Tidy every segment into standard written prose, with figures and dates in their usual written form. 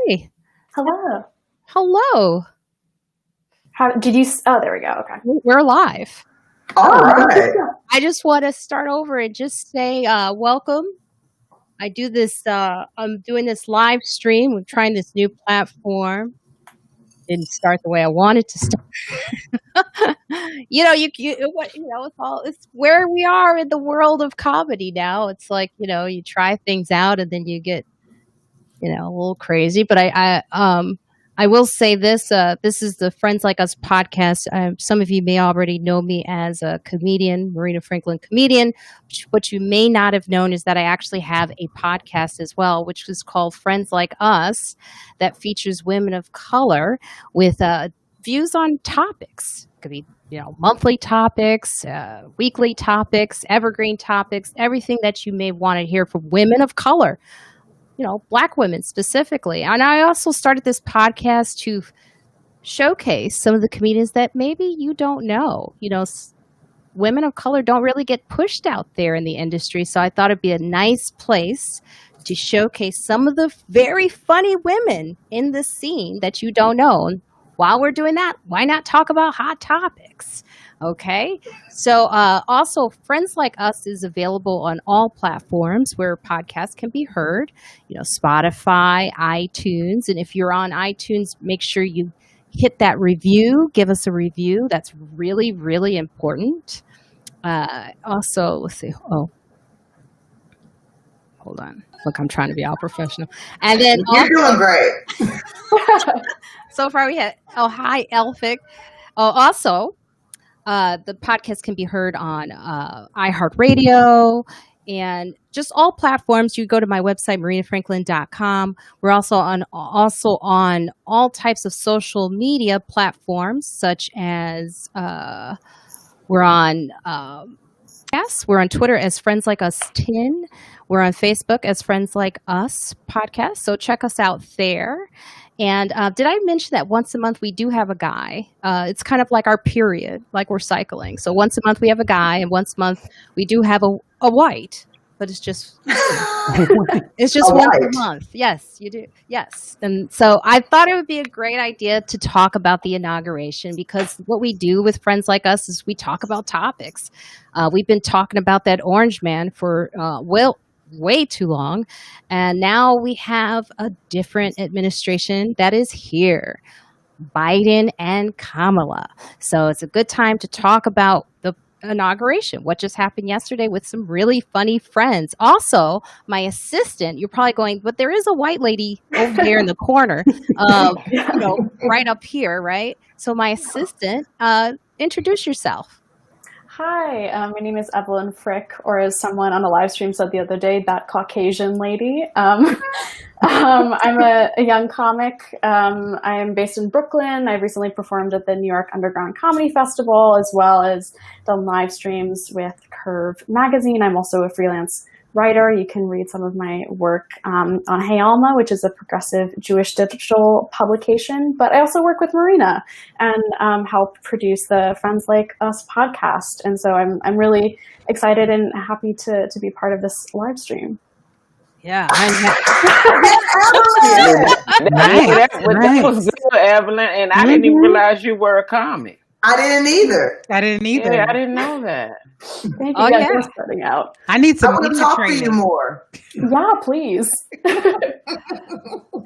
Hey, Hello. hello. How did you? Oh, there we go. Okay. We're live. All right. I just want to start over and just say welcome. I do this. I'm doing this live stream. We're trying this new platform. Didn't start the way I wanted to start. It's where we are in the world of comedy now. It's like you try things out and then you get a little crazy. But I will say this. This is the Friends Like Us podcast. Some of you may already know me as a comedian, Marina Franklin comedian. What you may not have known is that I actually have a podcast as well, which is called Friends Like Us, that features women of color with views on topics. It could be monthly topics, weekly topics, evergreen topics, everything that you may want to hear from women of color. Black women specifically. And I also started this podcast to showcase some of the comedians that maybe you don't know. Women of color don't really get pushed out there in the industry. So I thought it'd be a nice place to showcase some of the very funny women in the scene that you don't know. And while we're doing that, why not talk about hot topics? Okay. So also Friends Like Us is available on all platforms where podcasts can be heard, Spotify, iTunes. And if you're on iTunes, make sure you hit that review, give us a review. That's really, really important. Also, let's see. Oh, hold on. Look, I'm trying to be all professional. And then you're doing great. So far we had, hi, Elphick. Also, the podcast can be heard on iHeartRadio and just all platforms. You go to my website, marinafranklin.com. We're also on all types of social media platforms, such as we're on we're on Twitter as Friends Like Us 10. We're on Facebook as Friends Like Us podcast. So check us out there. And did I mention that once a month we do have a guy? It's kind of like our period, like we're cycling. So once a month we have a guy, and once a month we do have a white. But it's just once a month. Yes, you do. Yes. And so I thought it would be a great idea to talk about the inauguration, because what we do with Friends Like Us is we talk about topics. We've been talking about that orange man for way too long, and now we have a different administration that is here, Biden and Kamala. So it's a good time to talk about the inauguration, what just happened yesterday, with some really funny friends. Also, my assistant, you're probably going, but there is a white lady over there in the corner, right up here, right? So my assistant, introduce yourself. Hi, my name is Evelyn Frick, or as someone on a live stream said the other day, that Caucasian lady. I'm a young comic. I am based in Brooklyn. I've recently performed at the New York Underground Comedy Festival, as well as done live streams with Curve Magazine. I'm also a freelance writer. You can read some of my work on Hey Alma, which is a progressive Jewish digital publication. But I also work with Marina and help produce the Friends Like Us podcast. And so I'm really excited and happy to be part of this live stream. Yeah. That was good, Evelyn. And I didn't even realize you were a comic. I didn't either. Yeah, I didn't know that. Thank you guys for starting out. I need some media talk training. To you more. Yeah, please.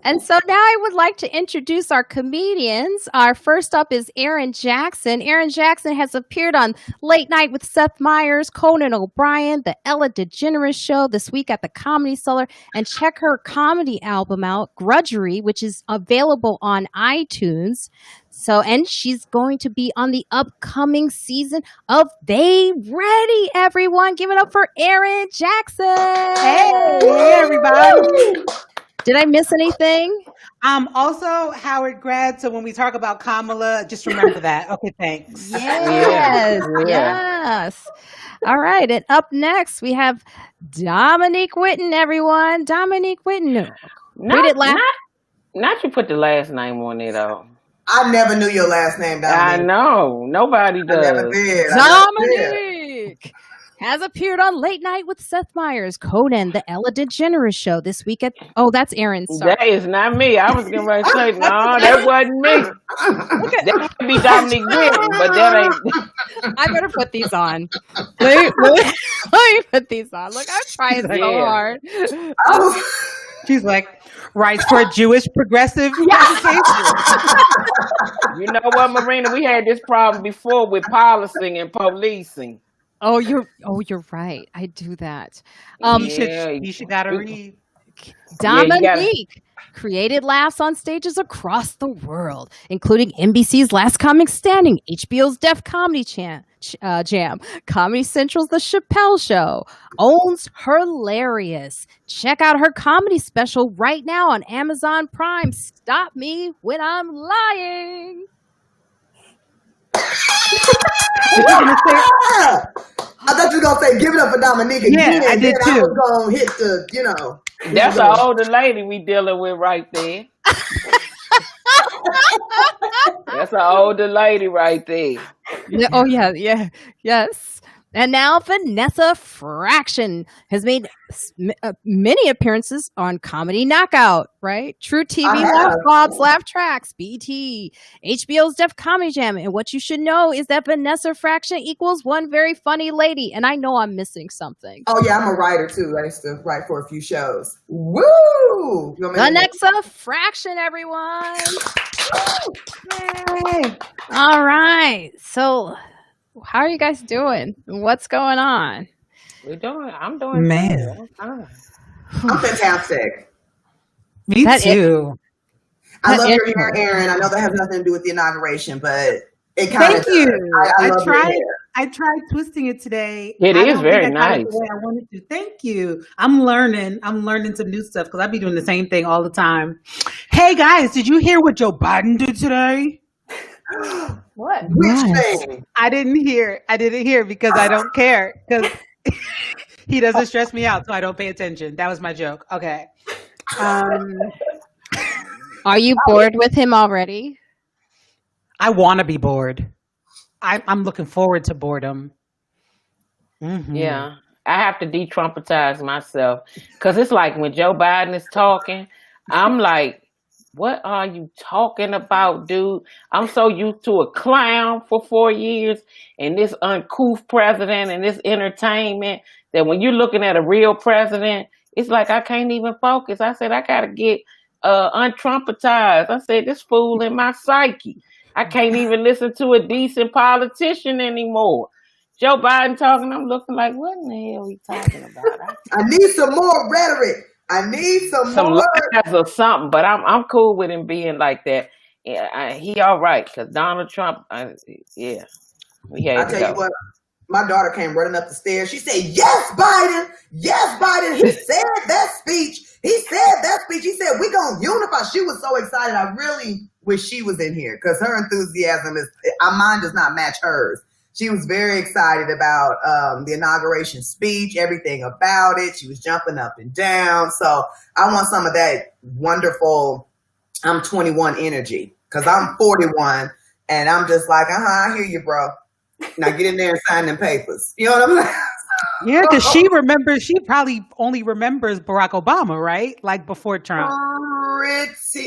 And so now I would like to introduce our comedians. Our first up is Erin Jackson. Erin Jackson has appeared on Late Night with Seth Meyers, Conan O'Brien, The Ellen DeGeneres Show, This Week at the Comedy Cellar. And check her comedy album out, Grudgery, which is available on iTunes. So, and she's going to be on the upcoming season of They Ready, everyone. Give it up for Erin Jackson. Hey, everybody. Did I miss anything? Also Howard grad. So when we talk about Kamala, just remember that. Okay, thanks. Yes. All right. And up next, we have Dominique Whitten, everyone. Dominique Whitten. Not you put the last name on it, though. I never knew your last name, Dominique. I know. Nobody does. I never did. Dominique. has appeared on Late Night with Seth Meyers, Conan, The Ellen DeGeneres Show this week at. Oh, that's Erin. Sorry. That is not me. I was getting ready to say, no, that wasn't me. That could be Dominique Whitten, but that ain't. I better put these on. Let me put these on. Look, I'm trying so hard. She's like, writes for a Jewish progressive education. You know what, Marina? We had this problem before with policing and policing. Oh, you're right. I do that. You should gotta read. Dominique created laughs on stages across the world, including NBC's Last Comic Standing, HBO's Def Comedy Jam, Comedy Central's The Chappelle Show, owns Hilarious. Check out her comedy special right now on Amazon Prime. Stop Me When I'm Lying. I thought you were gonna say give it up for Dominique again. Yeah, I did too. I was gonna hit the, That's an older lady we dealing with right there. That's an older lady right there. Oh yeah, yes. And now Vanessa Fraction has made many appearances on Comedy Knockout, right? True TV, Laugh Bob's Laugh Tracks, BT, HBO's Def Comedy Jam. And what you should know is that Vanessa Fraction equals one very funny lady. And I know I'm missing something. Oh yeah, I'm a writer too. I used to write for a few shows. Woo! Vanessa Fraction, everyone. Yay. All right. So how are you guys doing? What's going on? I'm doing man. I'm fantastic. Me too. I love your hair, Erin. I know that has nothing to do with the inauguration, but it kind of. Thank you. I love your hair. I tried twisting it today. It is very nice. The way I wanted to. Thank you. I'm learning some new stuff because I be doing the same thing all the time. Hey guys, did you hear what Joe Biden did today? What? Which thing? I didn't hear because I don't care because he doesn't stress me out, so I don't pay attention. That was my joke. Okay. Are you bored with him already? I want to be bored. I'm looking forward to boredom. Mm-hmm. Yeah, I have to de-Trumpetize myself because it's like when Joe Biden is talking, I'm like, what are you talking about, dude? I'm so used to a clown for 4 years and this uncouth president and this entertainment that when you're looking at a real president, it's like I can't even focus. I said, I got to get untrumpetized. I said, this fool in my psyche. I can't even listen to a decent politician anymore. Joe Biden talking, I'm looking like, what in the hell are he talking about? I need some more rhetoric. I need some more lies or something, but I'm cool with him being like that. Yeah, he all right because Donald Trump. Yeah, we had. I tell you what, my daughter came running up the stairs. She said, "Yes, Biden. Yes, Biden. He said that speech. He said that speech. He said we gonna unify." She was so excited. I really wish she was in here because her enthusiasm mine does not match hers. She was very excited about the inauguration speech, everything about it. She was jumping up and down. So I want some of that wonderful I'm 21 energy because I'm 41 and I'm just like, I hear you, bro. Now get in there and sign them papers. You know what I'm saying? Yeah, because she probably only remembers Barack Obama, right? Like before Trump.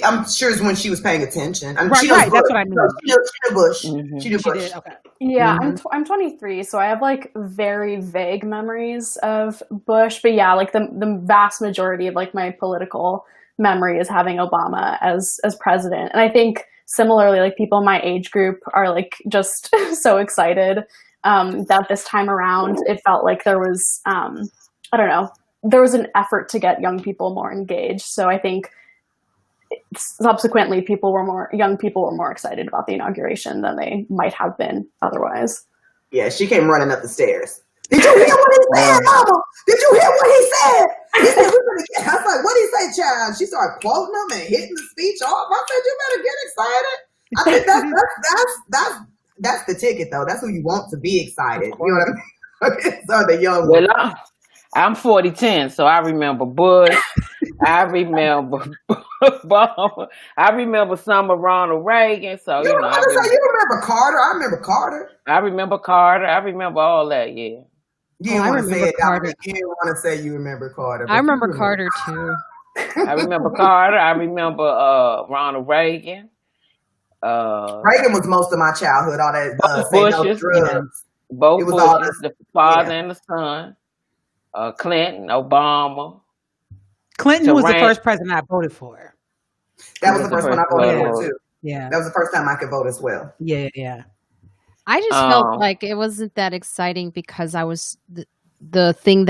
I'm sure it's when she was paying attention. Right, that's what I mean. She knew Bush. Mm-hmm. She knew Bush. Did, okay. Yeah, I'm 23, so I have like very vague memories of Bush. But yeah, like the vast majority of like my political memory is having Obama as president. And I think similarly, like people in my age group are like just so excited that this time around it felt like there was I don't know, there was an effort to get young people more engaged. So I think subsequently young people were more excited about the inauguration than they might have been otherwise. Yeah, she came running up the stairs. Did you hear what he said, Mama? Did you hear what he said? He said, I was like, what did he say, child? She started quoting him and hitting the speech off. I said, you better get excited. I think that's the ticket, though. That's who you want to be excited. You know what I mean? So the young ones. Well, I'm 40-10, so I remember Bush. I remember Obama. I remember some of Ronald Reagan. So you remember Carter? I remember Carter. I remember Carter. I remember all that. Yeah. You Oh, didn't I want to say remember it, Carter. Dominique. You didn't want to say you remember Carter. I But you remember remember. Carter too. I remember Carter. I remember Ronald Reagan. Reagan was most of my childhood. All that Both say no Bushes. drugs. Yeah. It Both was all Bushes, this. the father Yeah. and the son. Clinton, Obama, Clinton was the Tarrant. first president I voted for. That He was was the the first one I first voted Yeah. for voter. too. Yeah. That was the first time I could vote as well. Yeah. I just felt like it wasn't that exciting because I was the things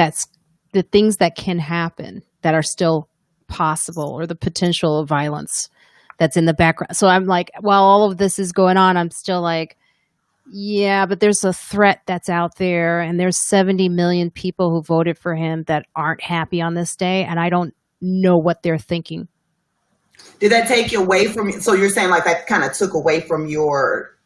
that can happen that are still possible, or the potential of violence that's in the background. So I'm like, while all of this is going on, I'm still like, yeah, but there's a threat that's out there, and there's 70 million people who voted for him that aren't happy on this day, and I don't know what they're thinking. Did that take you away from? So you're saying like that kind of took away from your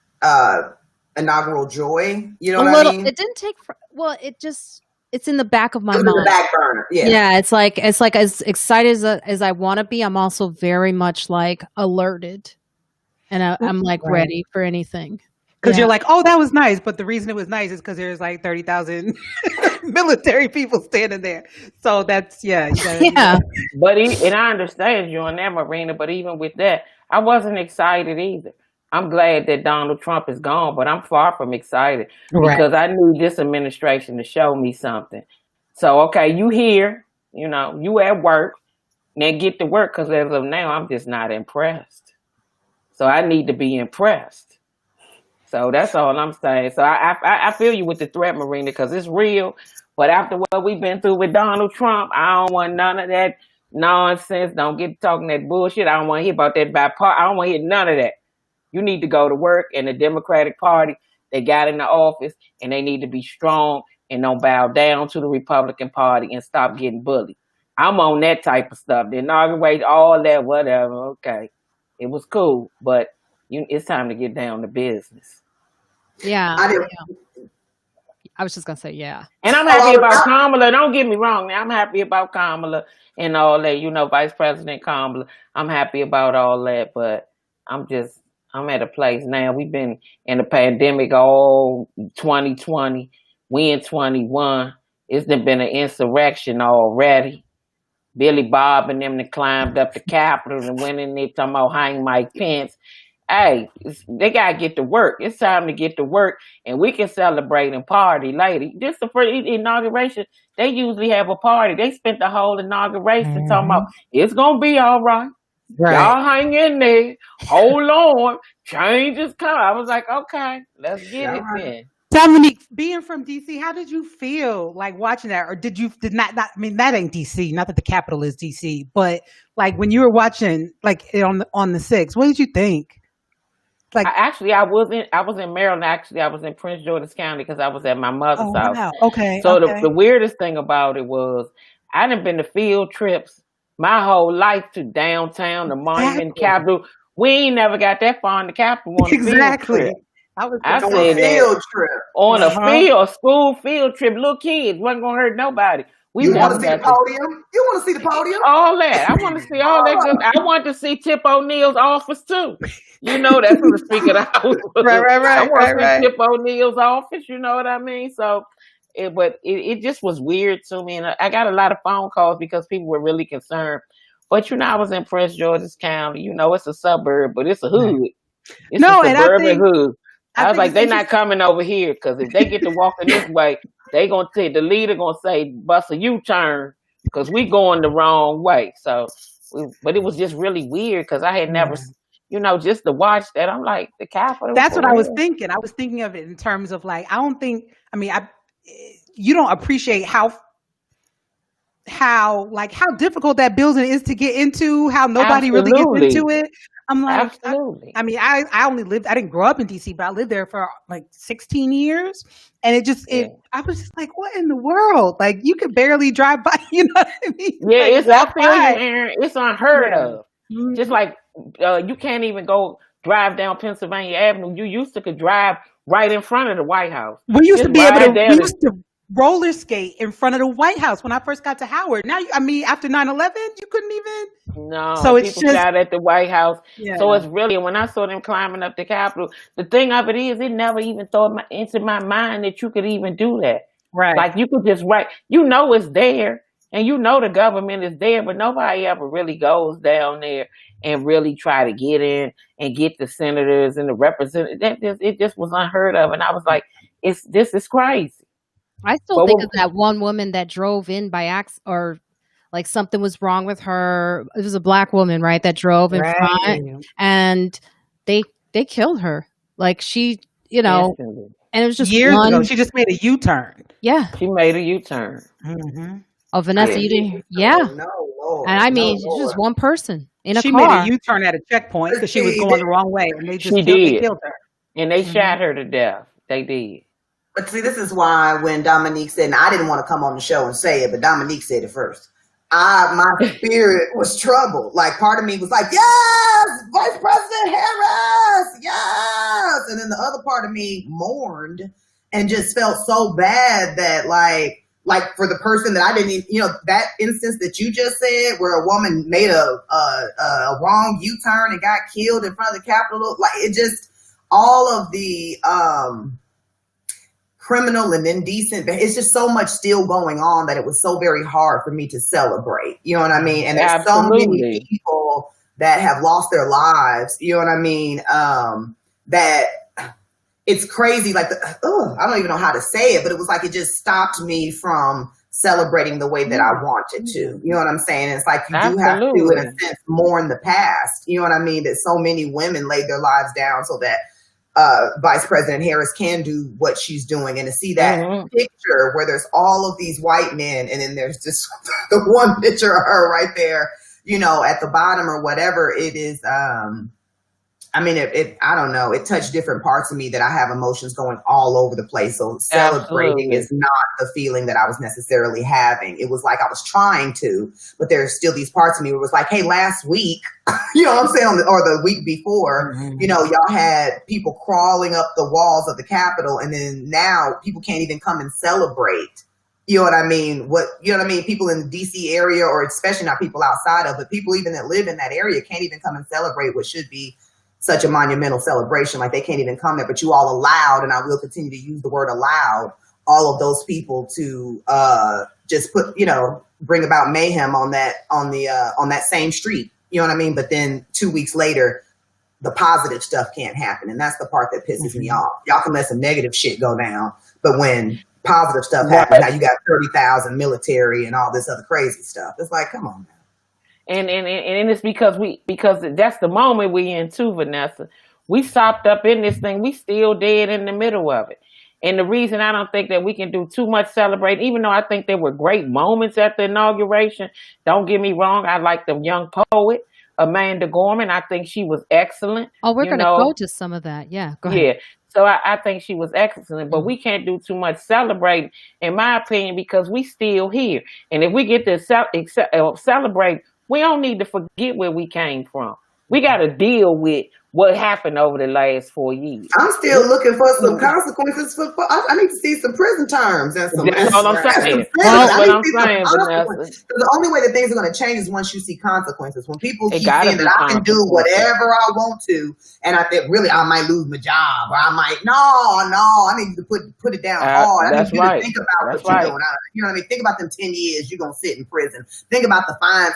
inaugural joy? You know A what little. I mean? It didn't take. Well, it's in the back of my It was in the mind. back burner. Yeah. Yeah, it's like as excited as I want to be, I'm also very much like alerted, and I'm like Right. ready for anything. Because Yeah. you're like, oh, that was nice. But the reason it was nice is because there's like 30,000 military people standing there. So that's, yeah. Yeah. But and I understand you on that, Marina. But even with that, I wasn't excited either. I'm glad that Donald Trump is gone, but I'm far from excited Right. because I need this administration to show me something. So, okay, you here, you at work, now get to work, because as of now, I'm just not impressed. So I need to be impressed. So that's all I'm saying. So I feel you with the threat, Marina, because it's real. But after what we've been through with Donald Trump, I don't want none of that nonsense. Don't get talking that bullshit. I don't want to hear about that I don't want to hear none of that. You need to go to work, and the Democratic Party, they got in the office, and they need to be strong and don't bow down to the Republican Party and stop getting bullied. I'm on that type of stuff. The inaugurate, all that, whatever. Okay. It was cool, but it's time to get down to business. Yeah. I didn't. I was just gonna say, yeah. And I'm happy about Kamala. Don't get me wrong. I'm happy about Kamala and all that. Vice President Kamala. I'm happy about all that, but I'm at a place now. We've been in the pandemic all 2020. We in 21. It's been an insurrection already. Billy Bob and them that climbed up the Capitol and went in there talking about hang Mike Pence. Hey, they got to get to work. It's time to get to work, and we can celebrate and party later. This the first inauguration. They usually have a party. They spent the whole inauguration talking about it's going to be all right. Y'all hang in there. Hold on. Change is coming. I was like, okay, let's get it then. Dominique, being from DC, how did you feel like watching that? Or did not, I mean, that ain't DC, not that the capital is DC, but like when you were watching like on the 6th, what did you think? Like, I was in Maryland. Actually, I was in Prince George's County because I was at my mother's house. Wow. Okay. So the weirdest thing about it was I done been to field trips my whole life to downtown, the Monument, Capitol. We ain't never got that far in the Capitol on a field trip. I said a field trip. On a school field trip, little kids wasn't gonna hurt nobody. You want to see the podium? You want to see the podium? All that. I want to see all that. Good. I want to see Tip O'Neill's office too. That's what the Speaker of the House was. Right. I want to see Tip O'Neill's office. You know what I mean? So, it just was weird to me, and I got a lot of phone calls because people were really concerned. But I was in Prince George's County. It's a suburb, but it's a hood. It's a suburban hood. I was like, they're not coming over here because if they get to walking this way, they gonna say the leader gonna say, "Bust a U-turn," because we going the wrong way. So, but it was just really weird because I had never, just to watch that. I'm like, the Capitol. That's what I was thinking. I was thinking of it in terms of like, you don't appreciate how difficult that building is to get into, how nobody really gets into it. I'm like, absolutely. I didn't grow up in DC, but I lived there for like 16 years. And I was just like, what in the world? Like, you could barely drive by, you know what I mean? Yeah, like, Aaron. It's unheard of. Mm-hmm. Just like, you can't even go drive down Pennsylvania Avenue. You used to could drive right in front of the White House. We used to be able to roller skate in front of the White House when I first got to Howard. Now, after 9/11, you couldn't even. No, so it's people shot at the White House. Yeah. So it's really, when I saw them climbing up the Capitol, the thing of it is, it never even thought into my mind that you could even do that. Right. Like you could just write, it's there, and the government is there, but nobody ever really goes down there and really try to get in and get the senators and the representatives. It just was unheard of, and I was like, this is crazy. I still think of that one woman that drove in by accident, or like something was wrong with her. It was a Black woman, right, that drove in front, and they killed her. Like she, Instantly. and it was just years ago. She just made a U-turn. Yeah, she made a U-turn. Mm-hmm. Oh, Vanessa, you didn't? Yeah. No, Lord, And I mean, no, just one person in a She car. made a U-turn at a checkpoint because she was going the wrong way, and they just killed her. And they shot her to death. They did. But see, this is why when Dominique said, and I didn't want to come on the show and say it, but Dominique said it first. My spirit was troubled. Like part of me was like, yes, Vice President Harris, yes. And then the other part of me mourned and just felt so bad that like for the person that I didn't even, that instance that you just said where a woman made a wrong U-turn and got killed in front of the Capitol. Like it just, all of the criminal and indecent, it's just so much still going on that it was so very hard for me to celebrate. You know what I mean? And there's so many people that have lost their lives, you know what I mean? That it's crazy. Like, I don't even know how to say it, but it was like, it just stopped me from celebrating the way that I wanted to. You know what I'm saying? It's like, you do have to, in a sense, mourn the past. You know what I mean? That so many women laid their lives down so that Vice President Harris can do what she's doing. And to see that picture where there's all of these white men and then there's just the one picture of her right there, at the bottom or whatever it is. I mean, I don't know. It touched different parts of me that I have emotions going all over the place. So celebrating is not the feeling that I was necessarily having. It was like I was trying to, but there's still these parts of me where it was like, hey, last week, you know what I'm saying? Or the week before, y'all had people crawling up the walls of the Capitol. And then now people can't even come and celebrate. You know what I mean? People in the DC area, or especially not people outside of it, people even that live in that area can't even come and celebrate what should be such a monumental celebration. Like they can't even come there, but you all allowed, and I will continue to use the word allowed, all of those people to just bring about mayhem on that same street. You know what I mean? But then 2 weeks later, the positive stuff can't happen. And that's the part that pisses me off. Y'all can let some negative shit go down, but when positive stuff happens, now you got 30,000 military and all this other crazy stuff. It's like, come on, man. And it's because that's the moment we in too, Vanessa. We sopped up in this thing. We still dead in the middle of it. And the reason I don't think that we can do too much celebrating, even though I think there were great moments at the inauguration. Don't get me wrong. I like the young poet, Amanda Gorman. I think she was excellent. Oh, we're going to go to some of that. Yeah, go ahead. Yeah. So I think she was excellent, but we can't do too much celebrating, in my opinion, because we still here. And if we get to celebrate, we don't need to forget where we came from. We got to deal with what happened over the last 4 years. I'm still looking for some consequences. I need to see some prison terms and some. That's all I'm saying. That's what I'm saying, Vanessa. The only way that things are going to change is once you see consequences. When people keep saying that I can do whatever I want to, and I think really I might lose my job, or I might I need you to put it down hard. I need you to think about what you're doing. You know what I mean? Think about them 10 years you're going to sit in prison. Think about the fines.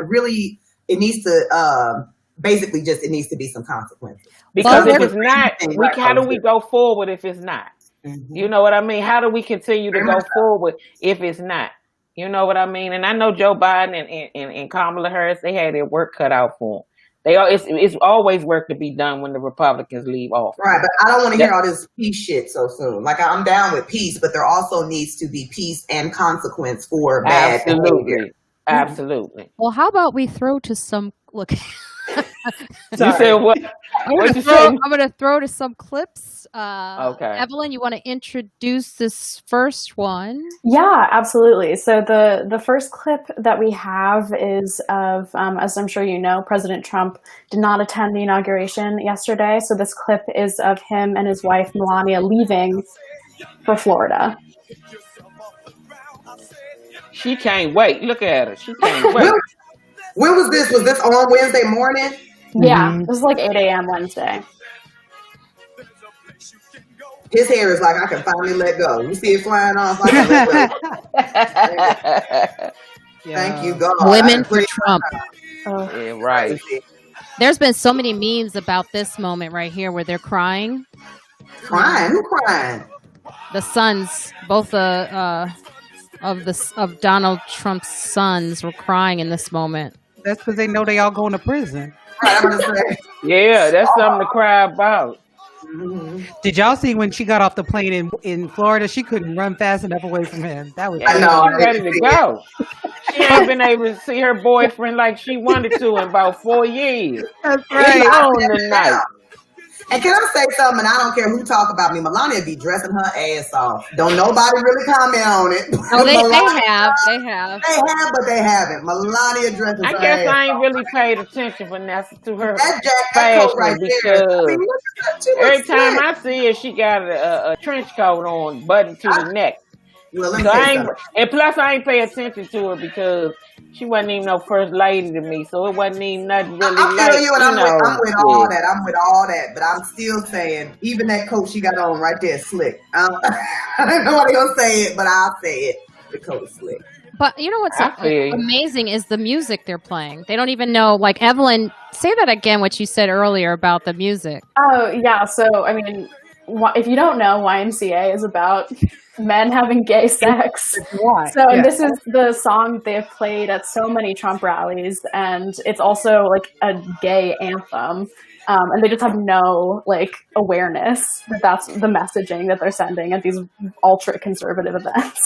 Really, it needs to. Basically, it needs to be some consequences. Because if it's not, how do we go forward if it's not? Mm-hmm. You know what I mean? How do we continue to go forward if it's not? You know what I mean? And I know Joe Biden and Kamala Harris, they had their work cut out for them. It's always work to be done when the Republicans leave office. Right, but I don't want to hear all this peace shit so soon. Like, I'm down with peace, but there also needs to be peace and consequence for bad behavior. Absolutely. Well, how about we throw to some... Look... You said what? I'm going to throw to some clips. Okay. Evelyn, you want to introduce this first one? Yeah, absolutely. So the first clip that we have is of, as I'm sure you know, President Trump did not attend the inauguration yesterday. So this clip is of him and his wife, Melania, leaving for Florida. She can't wait. Look at her. She can't wait. When was this? Was this on Wednesday morning? Yeah, it was like 8 a.m. Wednesday. His hair is like I can finally let go. You see it flying off, I can let go. Thank you, God. Women for Trump. Yeah, right. There's been so many memes about this moment right here where they're crying. Crying? Who crying? The sons, both of Donald Trump's sons, were crying in this moment. That's because they know they all going to prison. Right, I'm gonna say. Yeah, that's something to cry about. Mm-hmm. Did y'all see when she got off the plane in Florida? She couldn't run fast enough away from him. That was I know. She's ready to go. She ain't been able to see her boyfriend like she wanted to in about 4 years. That's It's right. on tonight. And can I say something? I don't care who talk about me. Melania be dressing her ass off. Don't nobody really comment on it. Oh, they Melania- have. They have, but they haven't. Melania dressing I her guess ass I ain't off. really paid attention, Vanessa, to her That coat fashion right there. because I mean, look at that. She every looks time slick. I see her, she got a trench coat on, button to the neck. Well, let me So tell I you ain't, something. and plus I ain't pay attention to her because she wasn't even no first lady to me, so it wasn't even nothing really I feel like, you, and I'm with yeah. all that. I'm with all that, but I'm still saying, even that coat she got on right there is slick. I don't know what gonna say it, but I'll say it. The coat is slick. But you know what's I feel you. amazing is the music they're playing. They don't even know. Like Evelyn, say that again. What you said earlier about the music. Oh, yeah. So, I mean, if you don't know, YMCA is about men having gay sex. Why? So, Yeah. and this is the song they've played at so many Trump rallies, and it's also like a gay anthem. And they just have no like awareness that that's the messaging that they're sending at these ultra conservative events.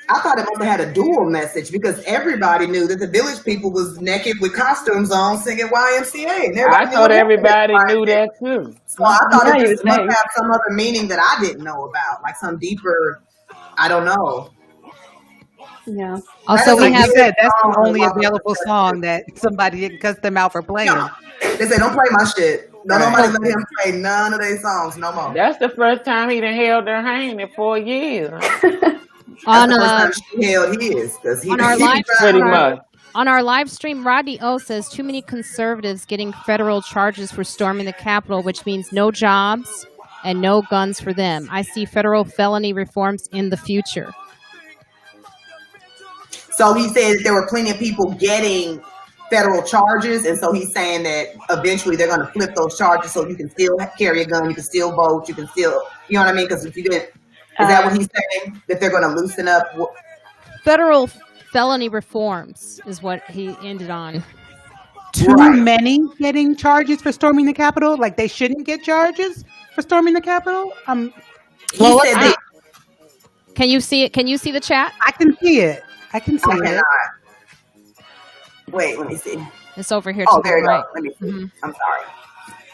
I thought it must have had a dual message because everybody knew that the Village People was naked with costumes on singing YMCA. And I thought everybody knew that too. So I thought Yeah, it you just would must think. have some other meaning that I didn't know about, like some deeper, I don't know. Yeah. Also, we Like have you said, that's the song only with available song that somebody didn't cuss them out for playing. No. They say, don't play my shit. Don't Right. nobody let him play none of their songs no more. That's the first time he done held her hand in 4 years. on That's the first time she held his. He, on our live Pretty on our, much. on our live stream, Rodney O says too many conservatives getting federal charges for storming the Capitol, which means no jobs and no guns for them. I see federal felony reforms in the future. So he said that there were plenty of people getting federal charges, and so he's saying that eventually they're going to flip those charges so you can still carry a gun, you can still vote, you can still, you know what I mean? Because if you didn't, is that what he's saying? That they're going to loosen up? Federal felony reforms is what he ended on. Too Right. many getting charges for storming the Capitol? Like they shouldn't get charges for storming the Capitol? He said that Can you see it? Can you see the chat? I can see it. I can see I it. cannot. Wait, let me see. It's over here. Oh, to there the you right. go. Let me see. Mhm. I'm sorry.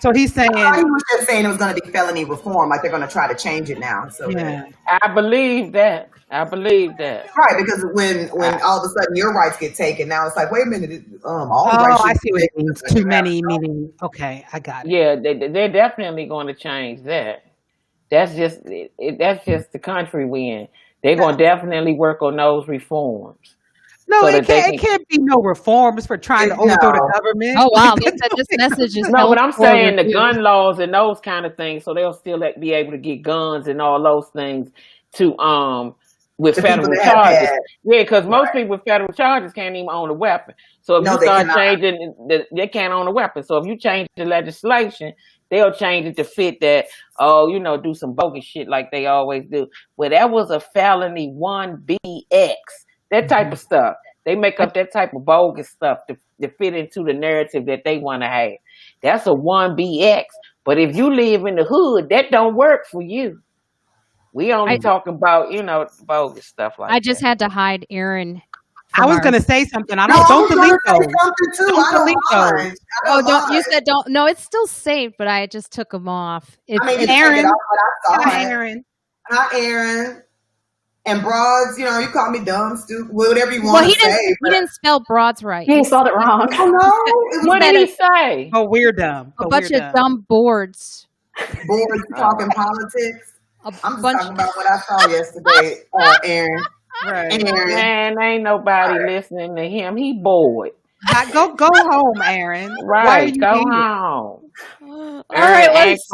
So he's saying, I thought he was just saying it was going to be felony reform, like they're going to try to change it now. So yeah. I believe that. Right, because when all of a sudden your rights get taken, now it's like, wait a minute, all Oh, rights. I should see what be it means. taken. Too many meaning. Okay, I got it. Yeah, they're definitely going to change that. That's just that's just the country we in. They're going to definitely work on those reforms. No, So it that they can't be no reforms for trying to overthrow the government. Oh wow! They said this message is No, but I'm held for saying the review. gun laws and those kind of things, so they'll still be able to get guns and all those things to with The federal people that have charges. had- Yeah, because most people with federal charges can't even own a weapon. So if No, you they start cannot. changing, they can't own a weapon. So if you change the legislation, they'll change it to fit that. Oh, do some bogus shit like they always do. Well, that was a felony 1BX. That type of stuff. They make up that type of bogus stuff to fit into the narrative that they want to have. That's a 1BX. But if you live in the hood, that don't work for you. We only talking about, bogus stuff like that. I just had to hide Erin. I was going to say something. I No, don't I don't was delete gonna say those. something too. Don't I don't delete mind. those. Oh, don't you mind. said don't? No, it's still saved, but I just took them off. It's, I mean, you it's take Erin. it off, but I saw Hi, it. Erin. Hi, Erin. And broads, you call me dumb, stupid, whatever you well, want he to say. didn't. He didn't spell broads right. He spelled it wrong. Oh no, it was What did he say? Oh, we're dumb. A bunch of dumb boards. boards talking politics. A I'm just bunch. talking about what I saw yesterday, Erin. Right. Aaron. Man, ain't nobody listening to him. He bored. Go home, Erin. Why are Right, you go here? home. All right, let's.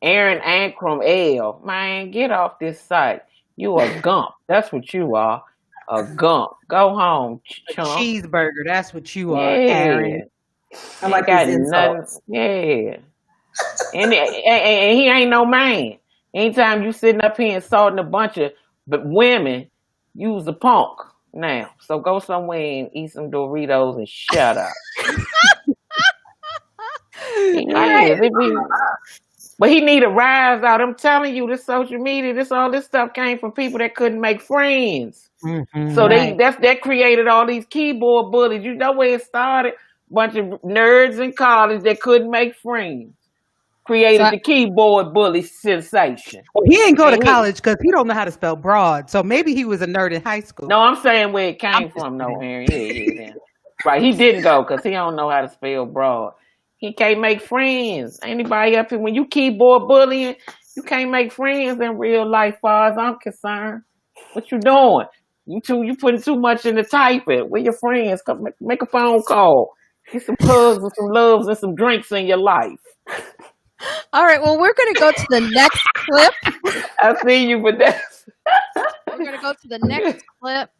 Erin Ankrum L. Man, get off this site. You a gump. That's what you are. A gump. Go home, A chump. cheeseburger. That's what you are, Yeah. Aaron. I like Got these nothing. insults. Yeah. And he ain't no man. Anytime you sitting up here insulting a bunch of women, you's a punk now. So go somewhere and eat some Doritos and shut up. He is. But he need a rise out. I'm telling you, this social media, all this stuff came from people that couldn't make friends. Mhm. So Right. that created all these keyboard bullies. You know where it started? Bunch of nerds in college that couldn't make friends. Created So the keyboard bully sensation. Well, he ain't go to And he, college because he don't know how to spell broad. So maybe he was a nerd in high school. no, I'm saying where it I'm came just from, no, saying. Aaron. Yeah. Right, he didn't go because he don't know how to spell broad. He can't make friends. Anybody up here, when you keyboard bullying, you can't make friends in real life, far as I'm concerned. What you doing? You putting too much into typing. Where your friends? Come make a phone call. Get some hugs and some loves and some drinks in your life. all right, well, we're gonna go to the next clip. I see you, Vanessa. We're gonna go to the next clip.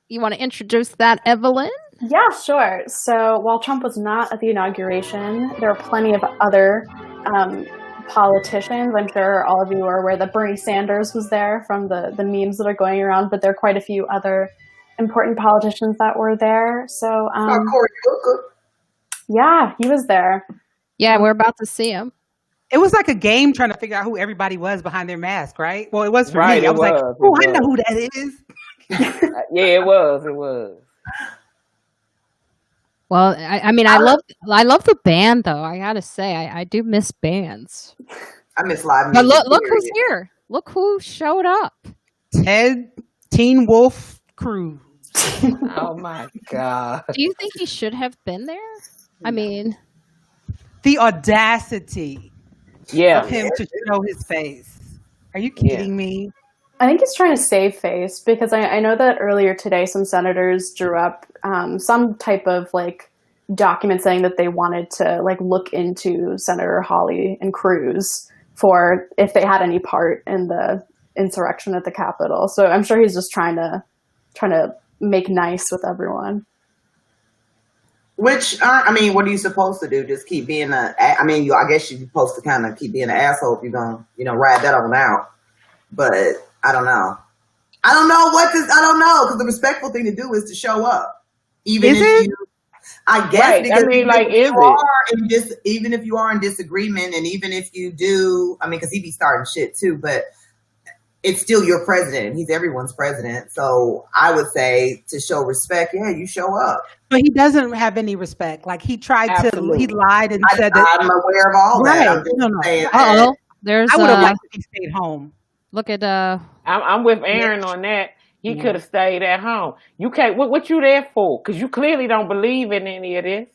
You want to introduce that, Evelyn? Yeah, sure. So while Trump was not at the inauguration, there were plenty of other politicians. I'm sure all of you are aware that Bernie Sanders was there from the memes that are going around, but there are quite a few other important politicians that were there. So Cory Booker. yeah, he was there. Yeah, we're about to see him. It was like a game trying to figure out who everybody was behind their mask, right? Well, it was for Right, me. I it was like, was, oh, it I know was. who that is. Yeah, it was. Well, I mean, I love the band though. I gotta say, I do miss bands. I miss live But music. look who's period. here. Look who showed up. Teen Wolf Crew. Oh my God. Do you think he should have been there? I mean, The audacity Yeah. of him to show his face. Are you Yeah. kidding me? I think he's trying to save face because I know that earlier today some senators drew up some type of like document saying that they wanted to like look into Senator Hawley and Cruz for if they had any part in the insurrection at the Capitol. So I'm sure he's just trying to make nice with everyone. Which I mean, what are you supposed to do? Just keep being I guess you're supposed to kind of keep being an asshole if you're gonna, ride that on out. But I don't know. I don't know because the respectful thing to do is to show up, even Is if it? you. I guess Right. because I mean, even like, if is you it? are even if you are in disagreement, and even if you do, I mean, because he be starting shit too, but it's still your president. He's everyone's president. So I would say to show respect, yeah, you show up. But he doesn't have any respect. Like he tried Absolutely. he lied and said that. I'm aware of all that. I'm Right. just No, no. saying uh that. oh, there's I would have liked if he stayed home. look at I'm with Aaron on that. He Yeah. could have stayed at home. You can't. What you there for? Because you clearly don't believe in any of this.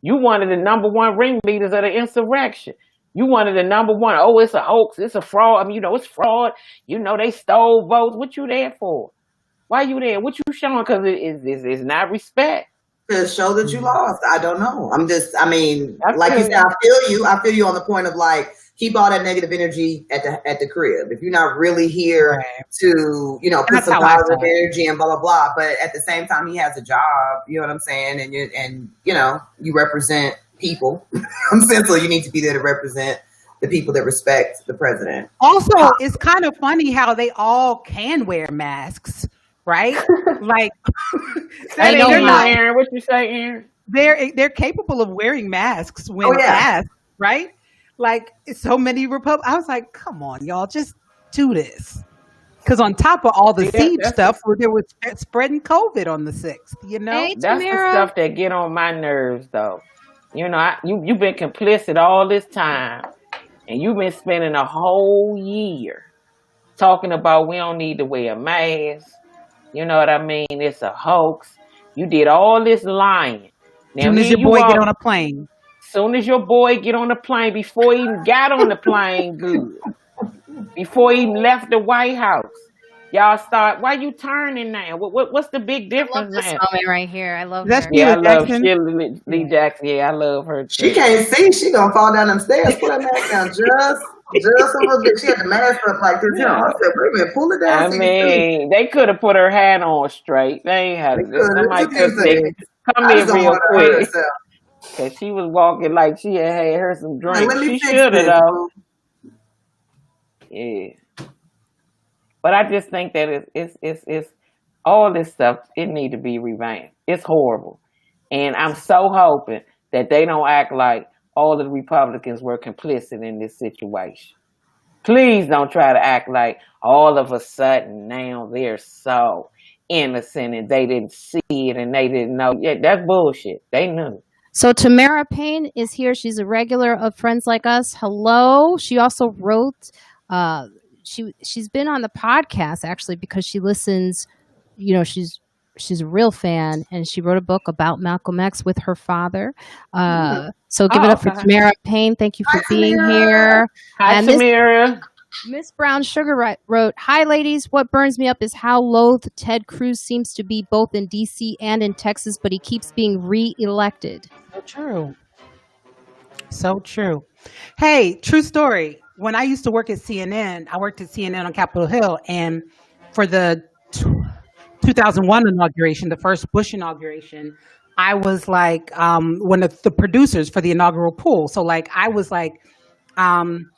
You one of the number one ringleaders of the insurrection. You one of the number one. Oh, it's a hoax. It's a fraud. I mean, it's fraud. They stole votes. What you there for? Why you there? What you showing? Because it's not respect. To show that you lost. I don't know. Like you said, Absolutely. I feel you. I feel you on the point of like, keep all that negative energy at the crib. If you're not really here Right. to, put That's some how I positive felt. energy and blah blah blah. But at the same time, he has a job. You know what I'm saying? And you represent people. I'm saying, so you need to be there to represent the people that respect the president. Also, it's kind of funny how they all can wear masks, right? Like I know they're how. not. Aaron, what you say, Aaron? They're capable of wearing masks when Oh, yeah. asked, right? Like so many I was like, come on, y'all, just do this. Because on top of all the Yeah, siege that's- stuff, where there was spreading COVID on the 6th, Hey, That's the Tamara. stuff that get on my nerves, though. You've been complicit all this time, and you've been spending a whole year talking about we don't need to wear a mask. You know what I mean? It's a hoax. You did all this lying. Now, soon as here your boy you get are. on a plane. Soon as your boy get on the plane, before he even got on the plane, good. Before he even left the White House, y'all start. Why you turning now? What's the big I love difference this now? moment right here. I love That's her. Yeah, I Sheila love Jackson. Shirley Lee Jackson. Yeah, I love her She too. can't see. She gonna fall down them stairs. Pull that mask down just a little bit. She had the mask up like this here. I said, wait a minute, pull it down I so you can see. mean, they could have put her hat on straight. They ain't have They to. could. Somebody What could you have said, think? "Come I here just don't real want her to hurt quick," herself. because she was walking like she had her some Like, let drinks. me She fix should have this, though. boo. Yeah, but I just think that it's all this stuff. It need to be revamped. It's horrible, and I'm so hoping that they don't act like all of the Republicans were complicit in this situation. Please don't try to act like all of a sudden now they're so innocent and they didn't see it and they didn't know. Yeah, that's bullshit. They knew. So Tamara Payne is here. She's a regular of Friends Like Us. Hello. She also wrote. Uh, she's been on the podcast actually because she listens. You know, she's a real fan, and she wrote a book about Malcolm X with her father. So give it Oh, up for okay. Tamara Payne. Thank you for Hi, being Tamara. here. Hi, And Tamira. Miss Brown Sugar wrote, "Hi, ladies. What burns me up is how loath Ted Cruz seems to be both in D.C. and in Texas, but he keeps being re-elected." So true. So true. Hey, true story. When I used to work at CNN, I worked at CNN on Capitol Hill, and for the 2001 inauguration, the first Bush inauguration, I was like one of the producers for the inaugural pool. So like I was like um,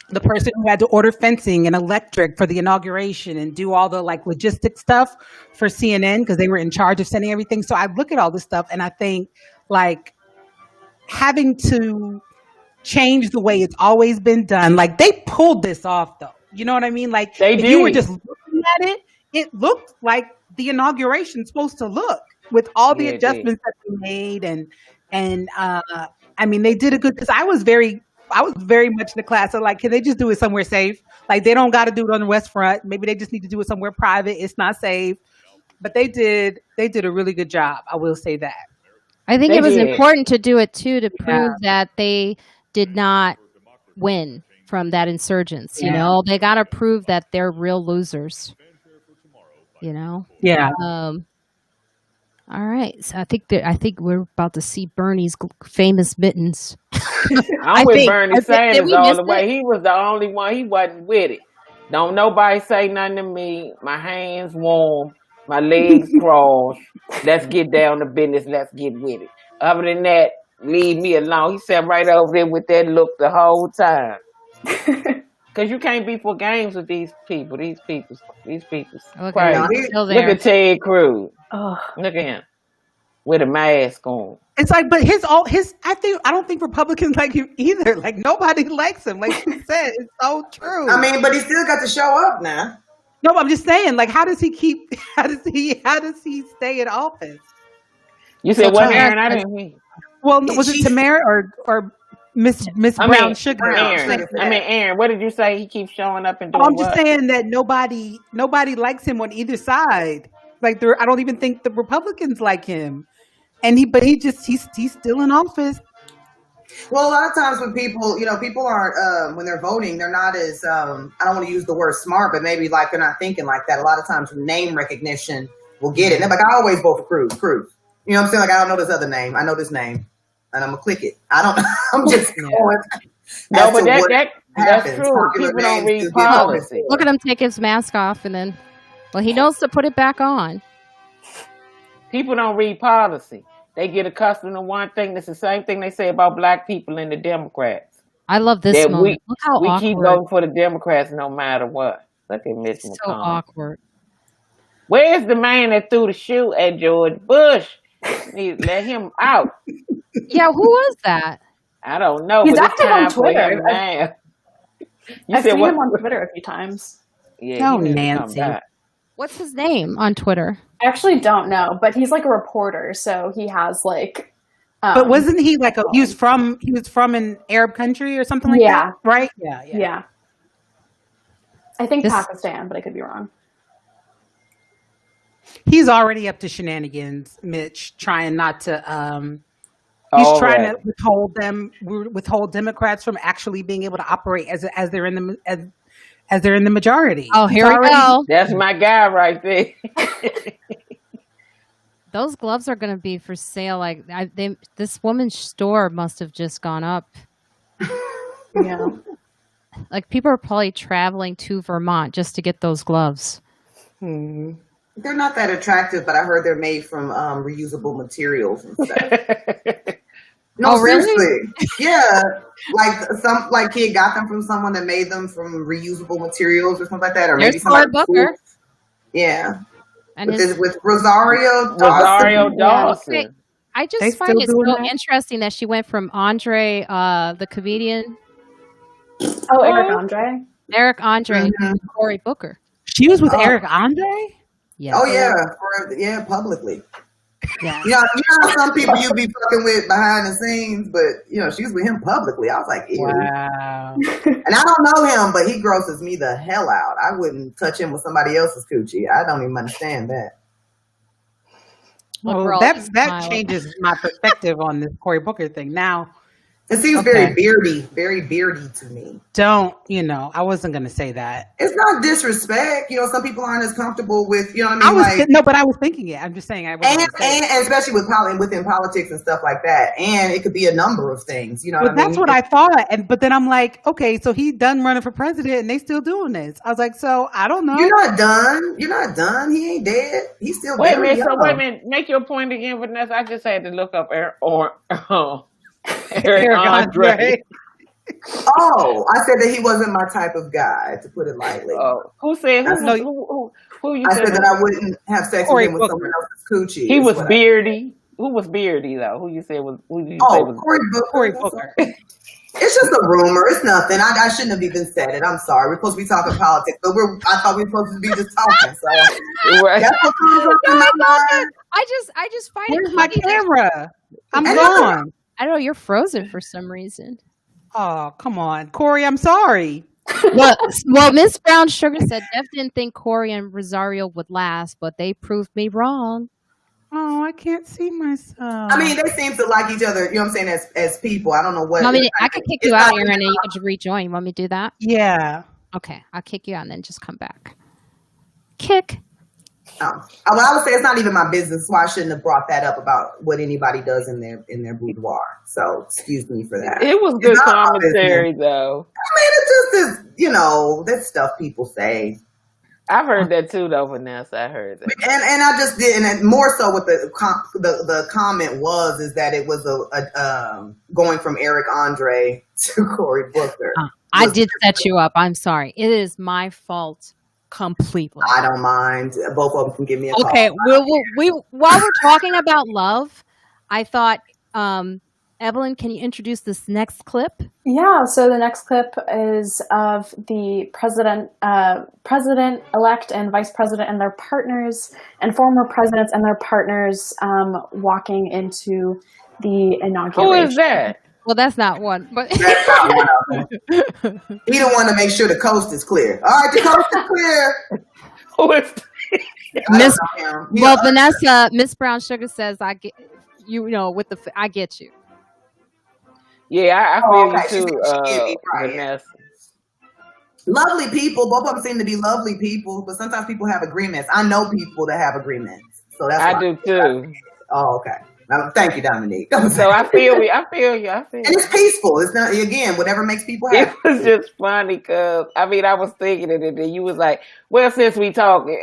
the person who had to order fencing and electric for the inauguration and do all the like logistic stuff for CNN because they were in charge of sending everything. So I look at all this stuff and I think like having to change the way it's always been done. Like they pulled this off though. You know what I mean? Like They if you were did. just looking at it, it looked like the inauguration's supposed to look with all the Yeah, it did. adjustments that they made and I mean they did a good because I was very much in the class of like, can they just do it somewhere safe? Like they don't got to do it on the West Front. Maybe they just need to do it somewhere private. It's not safe. But they did a really good job. I will say that. I think They it was did. important to do it too to Yeah. prove that they did not win from that insurgents. You Yeah. know, they got to prove that they're real losers. You know. Yeah. All right, so I think we're about to see Bernie's famous mittens. I'm with Did Bernie Sanders we all miss the it? way. He was the only one. He wasn't with it. Don't nobody say nothing to me. My hands warm. My legs crossed. Let's get down to business. Let's get with it. Other than that, leave me alone. He sat right over there with that look the whole time. Because you can't be for games with these people. These people's Okay, No, crazy. he, still Look there. at Ted Cruz. Oh, Look at him with a mask on. It's like, but I don't think Republicans like him either. Like nobody likes him. Like you said, it's so true. I mean, but he still got to show up now. No, but I'm just saying, like, how does he stay in office? You So said what, Tamara Aaron? I says, didn't hear you. Well, was it She, Tamara or Miss I Brown mean, Sugar? Brown Aaron. Sugar. Aaron. What did you say? He keeps showing up and Oh, doing I'm just what? saying that nobody likes him on either side. Like, I don't even think the Republicans like him, and he's still in office. Well, a lot of times when people, people aren't, when they're voting, they're not as, I don't want to use the word smart, but maybe like they're not thinking like that. A lot of times name recognition will get it. And they're like, I always vote for Cruz. You know what I'm saying? Like, I don't know this other name. I know this name. And I'm going to click it. I don't, I'm just going No, as but to what that's happens. true. Popular People don't names read do get voted policy. for. look at him take his mask off, and then, well, he knows to put it back on. People don't read policy. They get accustomed to one thing. That's the same thing they say about black people and the Democrats. I love this That moment. Look how we keep awkward. voting for the Democrats no matter what. Look at Mitch So McConnell. awkward. Where's the man that threw the shoe at George Bush? Let him out. Yeah, who was that? I don't know, he's but it's active on time for Twitter. him now. You I've said seen what? him on Twitter a few times. Yeah, Oh, he needs to come Nancy. back. What's his name on Twitter? I actually don't know, but he's like a reporter, so he has like. But wasn't he like he was from an Arab country or something like Yeah. that, right? Yeah. Yeah. I think This- Pakistan, but I could be wrong. He's already up to shenanigans, Mitch, trying not to. He's trying to withhold Democrats from actually being able to operate as they're in the as they're in the majority. Oh, here we go. That's my guy right there. Those gloves are going to be for sale. Like this woman's store must have just gone up. Yeah. Like people are probably traveling to Vermont just to get those gloves. They're not that attractive, but I heard they're made from reusable materials and stuff. No, Oh, really? seriously. Yeah. Like kid got them from someone that made them from reusable materials or something like that. Or There's maybe somebody Cory Booker. Yeah. And With Rosario Rosario Dawson. Okay, I They just find still it doing so that? interesting that she went from Andre, the comedian, Oh, Eric Andre. Eric Andre, Mhm. to Cory Booker. She was with Oh. Eric Andre? Yes. Oh yeah, publicly. Yes. You know how some people you be fucking with behind the scenes, but she was with him publicly. I was like, ew. Wow. And I don't know him, but he grosses me the hell out. I wouldn't touch him with somebody else's coochie. I don't even understand that. Look, we're Well, all that just that smiling. changes my perspective on this Cory Booker thing. Now, It seems Okay. very beardy to me. I wasn't gonna say that. It's not disrespect. Some people aren't as comfortable with, what I mean? But I was thinking it. I'm just saying I wasn't And, gonna say it. and especially within politics and stuff like that. And it could be a number of things. You know But what I mean? that's what I thought. But then I'm like, okay, so he done running for president and they still doing this. I was like, so I don't know. You're not done. You're not done. He ain't dead. He's still Wait a very minute. So young. wait a minute. Make your point again, Vanessa. I just had to look up Eric Andre. Oh, I said that he wasn't my type of guy, to put it lightly. Who said I said- who you I said? said that I wouldn't have sex Cory with him with Booker. someone else's coochie. He is was what I- beardy. Who was beardy though? Who you said was? Who you say Oh, was? Cory Booker. Cory Booker. It's just a rumor. It's nothing. I shouldn't have even said it. I'm sorry. We're supposed to be talking politics, but I thought we were supposed to be just talking. So Right. that's what comes up in my mind. I just find Where's it my funny that- camera? I'm And- gone. I don't know. You're frozen for some reason. Oh, come on. Corey, I'm sorry. Well, Miss Brown Sugar said Def didn't think Cory and Rosario would last, but they proved me wrong. Oh, I can't see myself. I mean, they seem to like each other. You know what I'm saying? As people, I don't know what. I could kick it's you out, not- Erin, and you could rejoin. You want me to do that? yeah. Okay, I'll kick you out and then just come back. Kick. Well, I would say it's not even my business, so I shouldn't have brought that up about what anybody does in their boudoir. So excuse me for that. It was good It's not my commentary though. I mean, it just is, that's stuff people say. I've heard that too, though, Vanessa. I heard that. And I just did, and more so what the comment is that it was a going from Eric Andre to Cory Booker. I did set you up. I'm sorry. It is my fault completely. I don't mind. Both of them can give me a call. Okay, we while we're talking about love, I thought, Evelyn, can you introduce this next clip? Yeah, so the next clip is of the president-elect and vice president and their partners, and former presidents and their partners walking into the inauguration. Who is that? Well, that's not one, but That's not one of them. He the one to make sure the coast is clear. All right, the coast is clear. Who is I Miss- don't know him. well, Vanessa, Miss Brown Sugar says, I get with the I get you. Yeah, I feel Oh, okay. you too, She give me right. Vanessa. Lovely people. Both of them seem to be lovely people, but sometimes people have agreements. I know people that have agreements, so that's I why. do too. Oh, okay. Thank you, Dominique. So I feel you. I feel you. And it's peaceful. It's not, again, whatever makes people It happy. was just funny because I was thinking it, and then you was like, "Well, since we talking,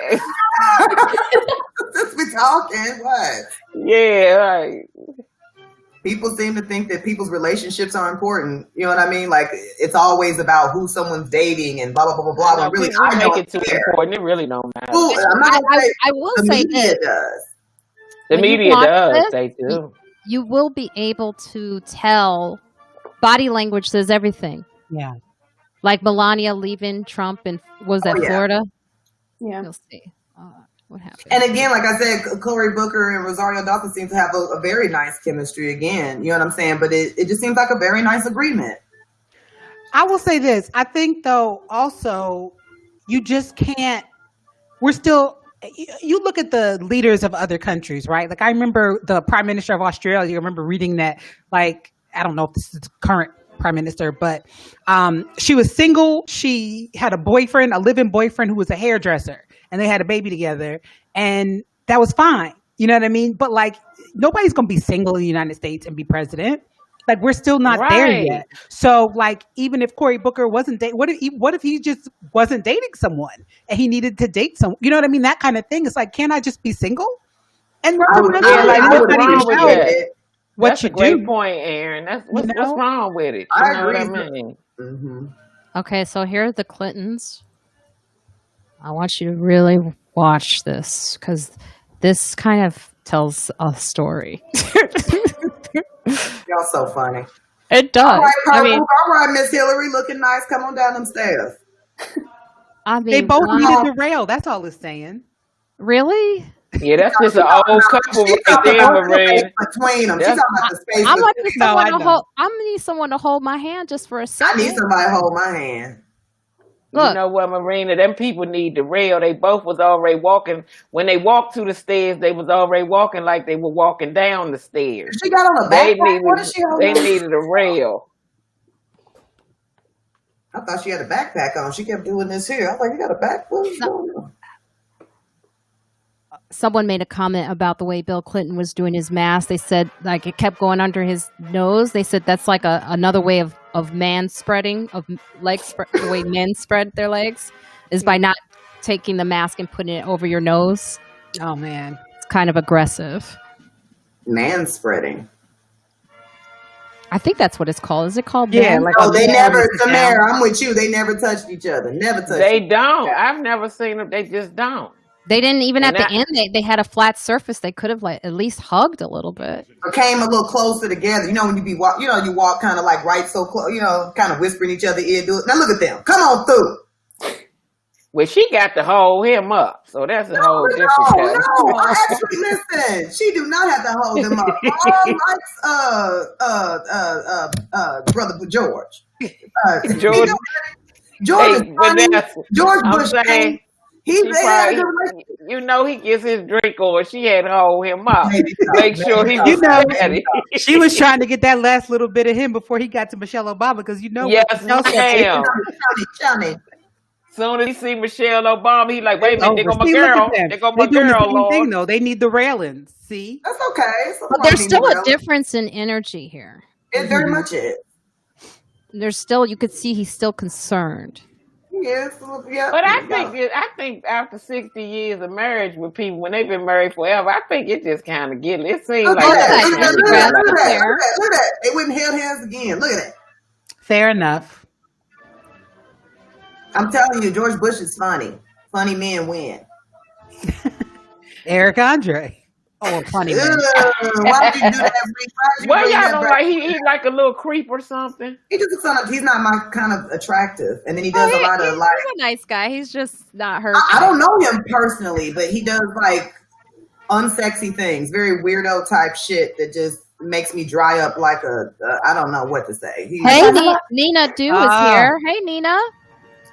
Since we talking, what? yeah, right." People seem to think that people's relationships are important. You know what I mean? Like it's always about who someone's dating and blah blah blah blah blah. But really, we I make don't it too care. important. It really don't matter. Well, I'm not gonna say I will the say media this. does. The when you media watch does. this, They do. You will be able to tell body language says everything. Yeah. Like Melania leaving Trump and was that yeah. Florida? Yeah. You'll see. What happened? And again, like I said, Cory Booker and Rosario Dawson seem to have a very nice chemistry again. You know what I'm saying? But it just seems like a very nice agreement. I will say this. I think, though, also, you just can't. We're still. You look at the leaders of other countries, right? Like I remember the Prime Minister of Australia. I remember reading that, like, I don't know if this is the current prime minister, but she was single. She had a boyfriend, a live-in boyfriend who was a hairdresser, and they had a baby together, and that was fine. You know what I mean? But like, nobody's gonna be single in the United States and be president. Like, we're still not there yet. So like, even if Cory Booker wasn't dating, what if he just wasn't dating someone and he needed to date someone? You know what I mean? That kind of thing. It's like, can't I just be single? And That's a great point, Erin. What's wrong with it? You know what I mean? Mm-hmm. Okay, so here are the Clintons. I want you to really watch this because this kind of tells a story. Y'all so funny. It does. All right, Miss Hillary, looking nice. Come on down them stairs. I mean, they both needed the rail. That's all it's saying. Really? Yeah, that's just an old couple right there, Marina. Between them. She's talking about the space. I need someone to hold my hand just for a second. I need somebody to hold my hand. Look. You know what, Marina? Them people need the rail. They both was already walking. When they walked to the stairs, they was already walking like they were walking down the stairs. She got on a backpack. What is she holding? They needed a rail. I thought she had a backpack on. She kept doing this here. I was like, you got a backpack? What's going on? Someone made a comment about the way Bill Clinton was doing his mask. They said like it kept going under his nose. They said that's like another way of man spreading, of the way men spread their legs is by not taking the mask and putting it over your nose. Oh man, it's kind of aggressive. Man spreading. I think that's what it's called. Is it called? Yeah, man? No, they never. Samara, I'm with you. They never touched each other. Never touched. They don't. I've never seen them. They just don't. They didn't even at the end. They had a flat surface. They could have like at least hugged a little bit. Or came a little closer together. You know when you walk kind of like right so close. You know, kind of whispering each other ear. Do it. Now look at them. Come on through. Well, she got to hold him up, so that's a whole different case. No. Actually, listen. She do not have to hold him up. Brother George. George Bush. You know he gets his drink on. She had to hold him up. Make sure he was ready. She was trying to get that last little bit of him before he got to Michelle Obama because yes, ma'am. Soon as he see Michelle Obama, he like, wait a minute, there go my girl. There go my girl, Lord. Thing, though. They need the railings. See? That's okay. But there's still a difference in energy here. It very much is. There's still, you could see he's still concerned. Yes, yeah. But I think after 60 years of marriage with people, when they've been married forever, I think it just kind of gets. It seems look like at that. They went and held hands again. Look at that. Fair enough. I'm telling you, George Bush is funny. Funny men win. Eric Andre. Oh, funny man. Why did you do that? Well, y'all know, like he like a little creep or something. He's not my kind of attractive, and then he does a lot of like. He's a nice guy. He's just not her. I don't know him personally, but he does like unsexy things, very weirdo type shit that just makes me dry up like I don't know what to say. Hey, Nina Do is here. Hey, Nina.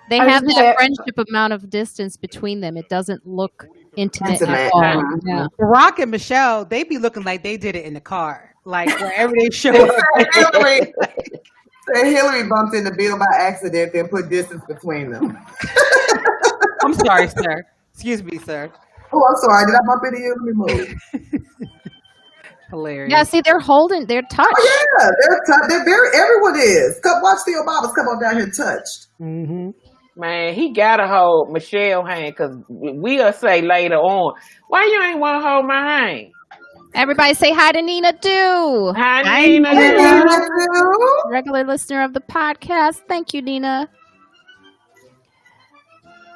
They have that friendship amount of distance between them. It doesn't look intimate at all. Yeah. Barack and Michelle, they be looking like they did it in the car, like wherever they show up. Hillary bumped into Bill by accident and put distance between them. I'm sorry, sir. Excuse me, sir. Oh, I'm sorry. Did I bump into you? Let me move. Hilarious. Yeah, see, they're touched. Oh, yeah, they're very. Everyone is. Watch the Obamas come on down here touched. Mm-hmm. Man, he gotta hold Michelle's hand because we'll say later on, why you ain't want to hold my hand? Everybody say hi to Nina Do. Hi, Nina Do. Regular listener of the podcast. Thank you, Nina.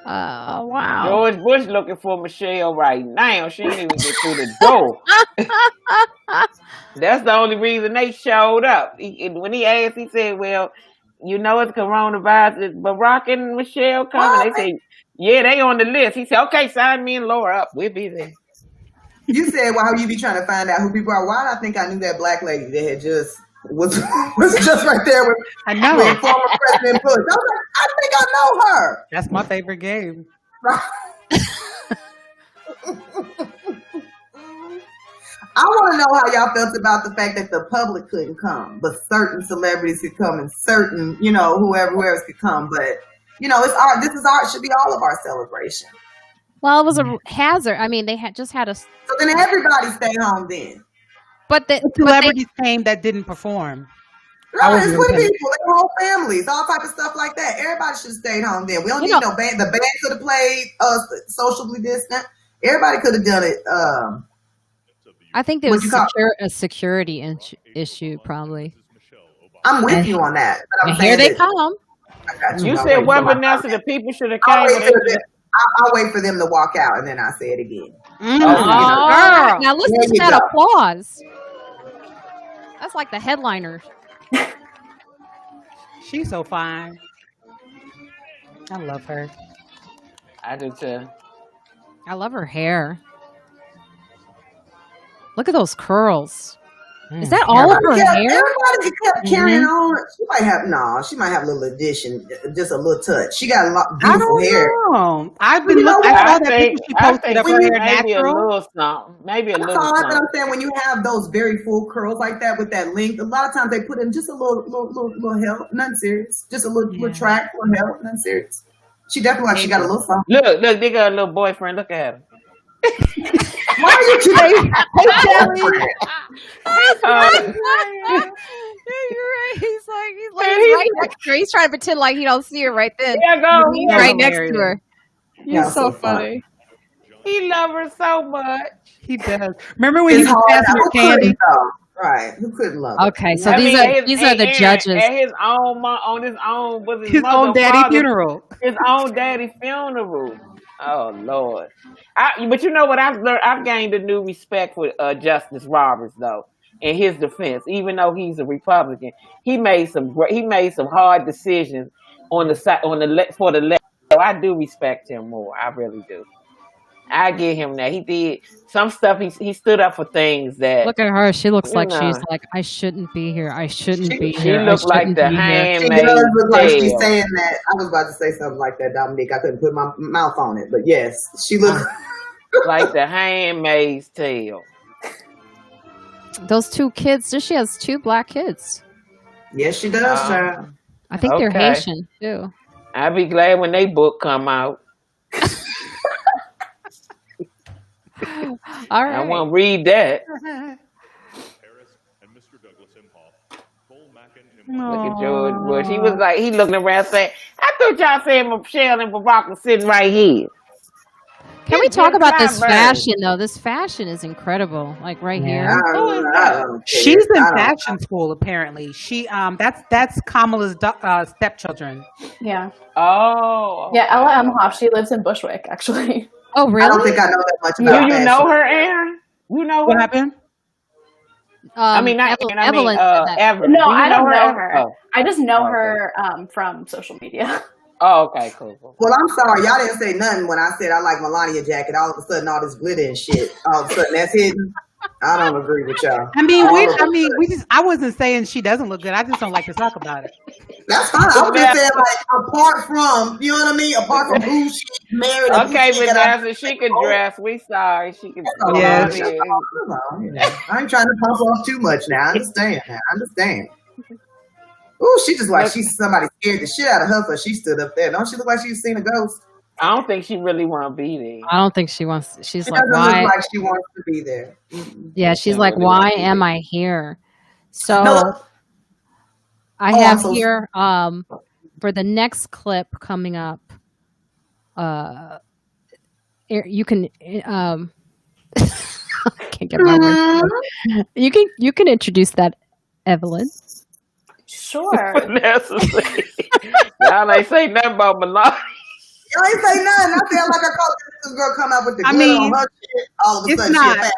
Oh, wow. George Bush looking for Michelle right now. She didn't even get through the door. That's the only reason they showed up. When he asked, he said, well, you know it's coronavirus. Is Barack and Michelle coming? They say, yeah, they on the list. He said, okay, sign me and Laura up. We'll be there. You said, well, how you be trying to find out who people are? Why did I think I knew that black lady that had just was just right there with former President Bush? I was like, I think I know her. That's my favorite game. I want to know how y'all felt about the fact that the public couldn't come, but certain celebrities could come and certain, whoever else could come. But it's art. This is art. Should be all of our celebration. Well, it was a hazard. I mean, they had just had a. So then everybody stay home then. But the celebrities came that didn't perform. Right, it's with people, their whole families, all type of stuff like that. Everybody should have stayed home then. We don't need no band. The band could have played socially distant. Everybody could have done it. I think there was a security issue, probably. I'm with you on that. But I'm here they come. You said what, Vanessa? The people should have came. I'll wait for them to walk out, and then I say it again. Girl. Now listen to that applause. That's like the headliner. She's so fine. I love her. I do too. I love her hair. Look at those curls. Is that all of her hair? Everybody kept carrying on. She might have a little addition, just a little touch. She got a lot beautiful hair. Know. I've been looking. I think she posted up her hair natural. A little something. Maybe a little something. something. I'm saying when you have those very full curls like that with that length, a lot of times they put in just a little help, nothing serious. Just a little track, little help, nothing serious. She definitely she got a little something. Look, they got a little boyfriend. Look at her. Why are you kidding? You're right. He's right next to her. He's trying to pretend like he don't see her right then. Yeah, go. He's right next to her. You're so funny. He loves her so much. He does. Remember when he was passing her candy? Right. Who couldn't love her? Okay, so these are the judges. At his own his own daddy funeral. His own daddy funeral. Oh Lord! But you know what I've learned? I've gained a new respect for Justice Roberts, though. In his defense, even though he's a Republican, he made some hard decisions for the left. So I do respect him more. I really do. I give him that. He did some stuff. He stood up for things that. Look at her. She looks like she's like, I shouldn't be here. I shouldn't be here. She looks like the handmaid. She does look like she's saying that. I was about to say something like that, Dominique. I couldn't put my mouth on it, but yes, she looks like the handmaid's tale. Those two kids. She has two black kids. Yes, she does, child. I think they're Haitian too. I'll be glad when they book come out. All right. I won't read that. Look at George Bush. He was like, he looking around saying, I thought y'all said Michelle and Barack was sitting right here. Can we talk about this fashion, though? This fashion is incredible. Like right here. She's in fashion school, apparently. She that's Kamala's stepchildren. Yeah. Oh. Yeah, Ella Emhoff. She lives in Bushwick, actually. Oh, really? I don't think I know that much about Do you know her, Erin? You know what happened? Evelyn. Evelyn. No, I don't know her. Oh. I just know her from social media. Oh, okay, cool. Well, I'm sorry, y'all didn't say nothing when I said I like Melania jacket. All of a sudden, all this glitter and shit. All of a sudden, that's hidden. I don't agree with y'all. I wasn't saying she doesn't look good. I just don't like to talk about it. That's fine. I was just saying, like, apart from, you know what I mean? Apart from who she's married. Okay, Vanessa, she can dress. We sorry. She can. Yeah. I ain't trying to pump off too much now. I understand. Ooh, she just like she's somebody scared the shit out of her, so she stood up there. Don't she look like she's seen a ghost? I don't think she really want to be there. I don't think she wants. She like, why? Look like she wants to be there. Yeah, she's like, why am I here? So I have here for the next clip coming up. You can. I can't get my words. You can introduce that, Evelyn. Sure. Y'all ain't say nothing about Melania. Y'all ain't say nothing. I feel like I caught this girl come out with the glitter on her shit. All of a sudden, she's a fashion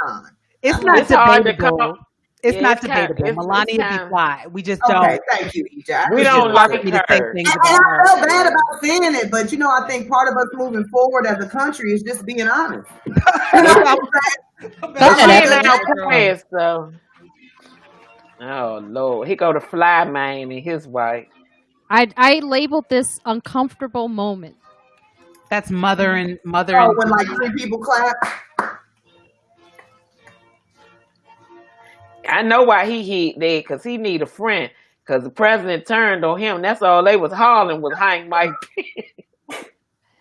icon. It's not debatable. It's not debatable. Melania, be quiet. We just don't. Okay, thank you, EJ. We don't like her. And I feel bad about saying it, but I think part of us moving forward as a country is just being honest. Oh Lord, he go to Fly Man and his wife. I labeled this uncomfortable moment. That's mother and when like three people clap. I know why he hid there, because he need a friend. Because the president turned on him. That's all they was hollering was hang Mike Pence.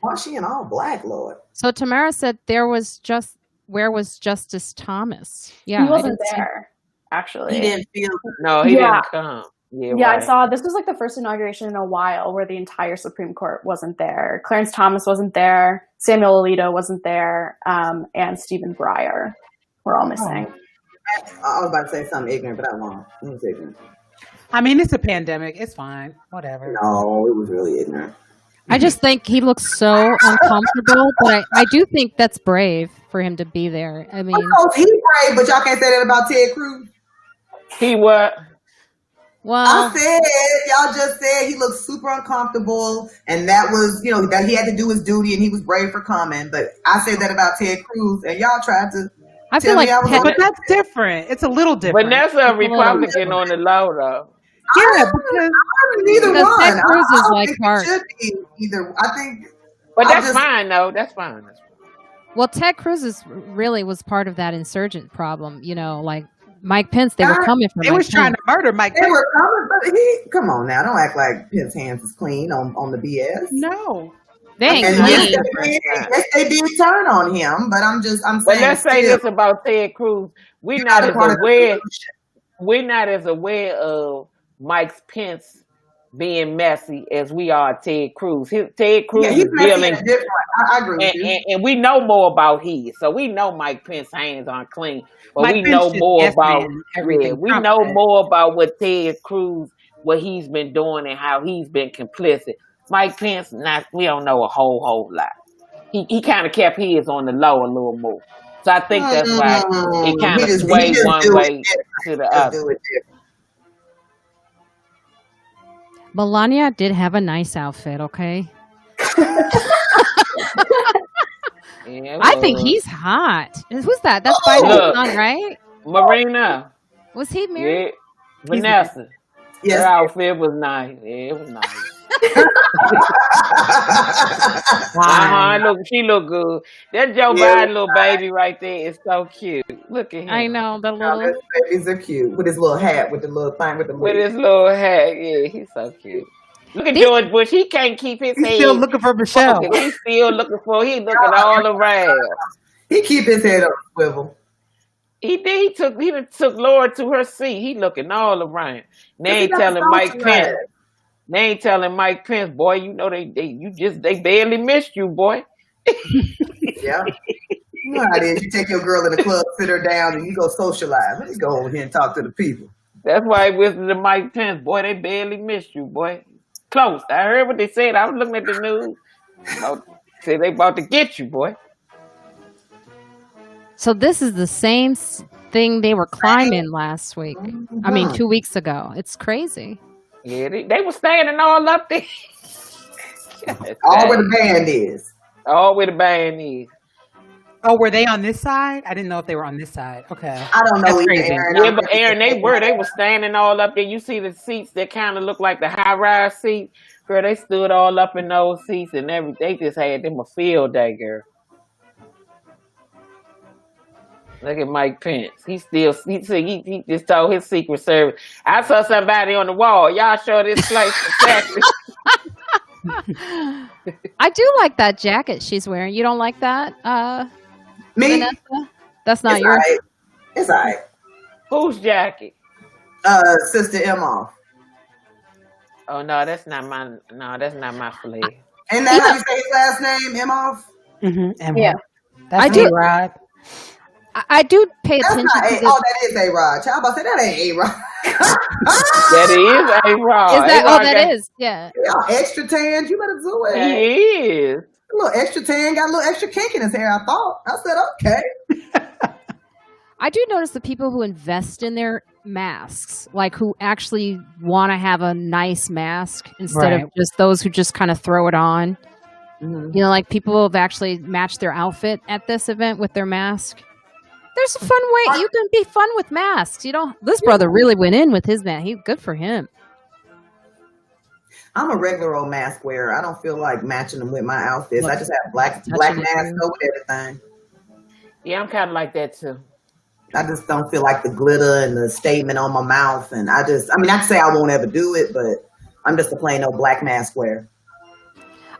Why is she in all black, Lord? So Tamara said where was Justice Thomas? Yeah, He I wasn't didn't see. there, actually. He didn't feel. No, he Yeah. didn't come. Yeah, Yeah, I right. saw this was like the first inauguration in a while where the entire Supreme Court wasn't there. Clarence Thomas wasn't there. Samuel Alito wasn't there. And Stephen Breyer were all missing. I was about to say something ignorant, but I won't. It was ignorant. I mean, it's a pandemic. It's fine. Whatever. No, it was really ignorant. I just think he looks so uncomfortable, but I do think that's brave for him to be there. I mean, He's brave, but y'all can't say that about Ted Cruz. He what? well, I said, y'all just said he looked super uncomfortable, and that was, that he had to do his duty, and he was brave for coming. But I said that about Ted Cruz, and y'all tried to. I feel like But that's different. It's a little different. Vanessa a Republican on the low, though. Yeah, because Neither Because one. Ted Cruz I is don't like think Hart. it should be either. I think. But I that's just- fine, though. That's fine. well, Ted Cruz really was part of that insurgent problem. Like Mike Pence, they were coming for they Mike was trying to murder Mike They Pence. were coming, but come on now, don't act like Pence's hands is clean on the BS. No. They ain't And clean. yes, they did turn on him, but I'm saying. But let's say this about Ted Cruz: we're not as aware of Mike Pence being messy as we are Ted Cruz. Ted Cruz he's is messy dealing, and different. I agree with you. and we know more about his, so we know Mike Pence's hands aren't clean, but Mike we Pence know just more yes about man everything we Trump know said. more about what Ted Cruz, what he's been doing and how he's been complicit. Mike Pence, we don't know a whole lot. He kind of kept his on the low a little more. So I think that's why it kind of swayed one way to the other. Melania did have a nice outfit, okay? Yeah, I think he's hot. Who's that? That's Biden's Look. son, right? Marina. Was he married? Yeah. Vanessa. Yes. Her outfit was nice. Yeah, it was nice. She look good. That Joe Biden little baby right there is so cute. Look at him. I know the Oh, little. those babies are cute with his little hat, with the little thing, with the With wig. his little hat. Yeah, he's so cute. Look at George Bush. He can't keep his He's head. still looking for Michelle. focused. He's still looking he looking all around. He keep his head on a swivel. He did. He took Laura to her seat. He looking all around. They ain't telling Mike Pence. They ain't telling Mike Pence, boy. You know they barely missed you, boy. Yeah. You know how it is. You take your girl in the club, sit her down, and you go socialize. Let me go over here and talk to the people. That's why he listened to Mike Pence, boy. They barely missed you, boy. Close. I heard what they said. I was looking at the news. Say they about to get you, boy. So this is the same thing they were climbing last week. I mean, 2 weeks ago. It's crazy. Yeah, they were standing all up there. All where the band is. All where the band is. Oh, were they on this side? I didn't know if they were on this side. Okay. I don't know either, crazy. Erin. Yeah, but Erin, they were standing all up there. You see the seats that kind of look like the high-rise seats? Girl, they stood all up in those seats and everything. They just had them a field day, girl. Look at Mike Pence. He just told his Secret Service. I saw somebody on the wall. Y'all show this place exactly. I do like that jacket she's wearing. You don't like that, Me? Vanessa? That's not It's yours. all right. It's all right. Whose jacket? Sister Emma. Oh no, that's not my flag. Ain't that how you say his last name, Emma? Mm-hmm. Yeah. That's I do- A-Rod. I do pay That's attention not to A. this. Oh, that is A-Rod. Child, about to say that ain't A-Rod. That is A-Rod. Is that? Oh, A-Rod that is. Yeah. Y'all extra tan. You better do it. He is. A little extra tan, got a little extra kink in his hair, I thought. I said, okay. I do notice the people who invest in their masks, like who actually want to have a nice mask instead Right. of just those who just kind of throw it on. Mhm. You know, like people have actually matched their outfit at this event with their mask. There's a fun way. You can be fun with masks. You know, this brother really went in with his mask. Good for him. I'm a regular old mask wearer. I don't feel like matching them with my outfits. Look, I just have black touching it masks too. go with everything. Yeah, I'm kind of like that too. I just don't feel like the glitter and the statement on my mouth. And I can say I won't ever do it, but I'm just a plain old black mask wearer.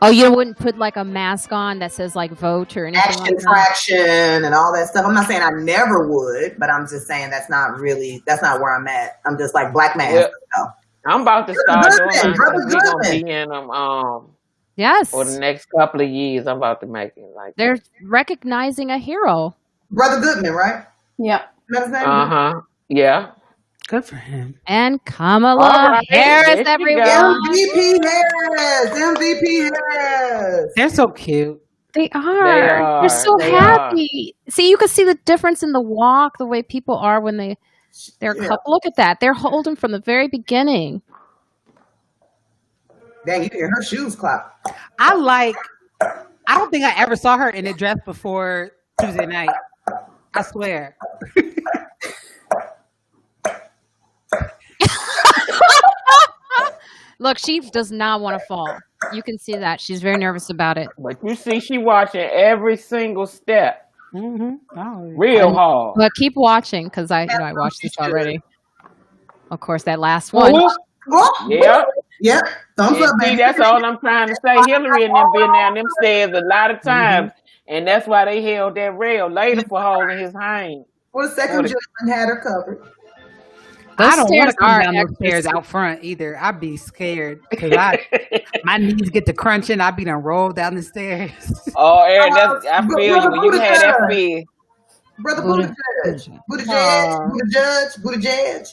Oh, you wouldn't put like a mask on that says like vote or anything Action, like that? fraction, and all that stuff. I'm not saying I never would, but I'm just saying that's not where I'm at. I'm just like black mask. Well, So. I'm about to start doing mine because we're gonna Goodman. be in them Yes. for the next couple of years. I'm about to make it like They're recognizing a hero. Brother Goodman, right? Yeah. That's his name? Yeah. Good for him. And Kamala All right, Harris, there she everyone. MVP Harris. They're so cute. They are. They're so happy. See, you can see the difference in the walk, the way people are when they're a couple. Look at that. They're holding from the very beginning. Dang, you can hear her shoes clap. I don't think I ever saw her in a dress before Tuesday night. I swear. Look, she does not want to fall. You can see that. She's very nervous about it. But you see, she watching every single step. Mm-hmm. Oh, Real hard. But keep watching because I watched this already. Of course, that last one. Yep. Thumbs up, See, baby. that's all I'm trying to say. Hillary and them been down them stairs a lot of times, and that's why they held that rail later for holding his hand. Well, the second gentleman had her covered. I don't want to come are down those stairs out front either. I'd be scared because my knees get to crunching. I'd be done roll down the stairs. Oh, Erin, I feel you. When you had that fear. Brother Buttigieg.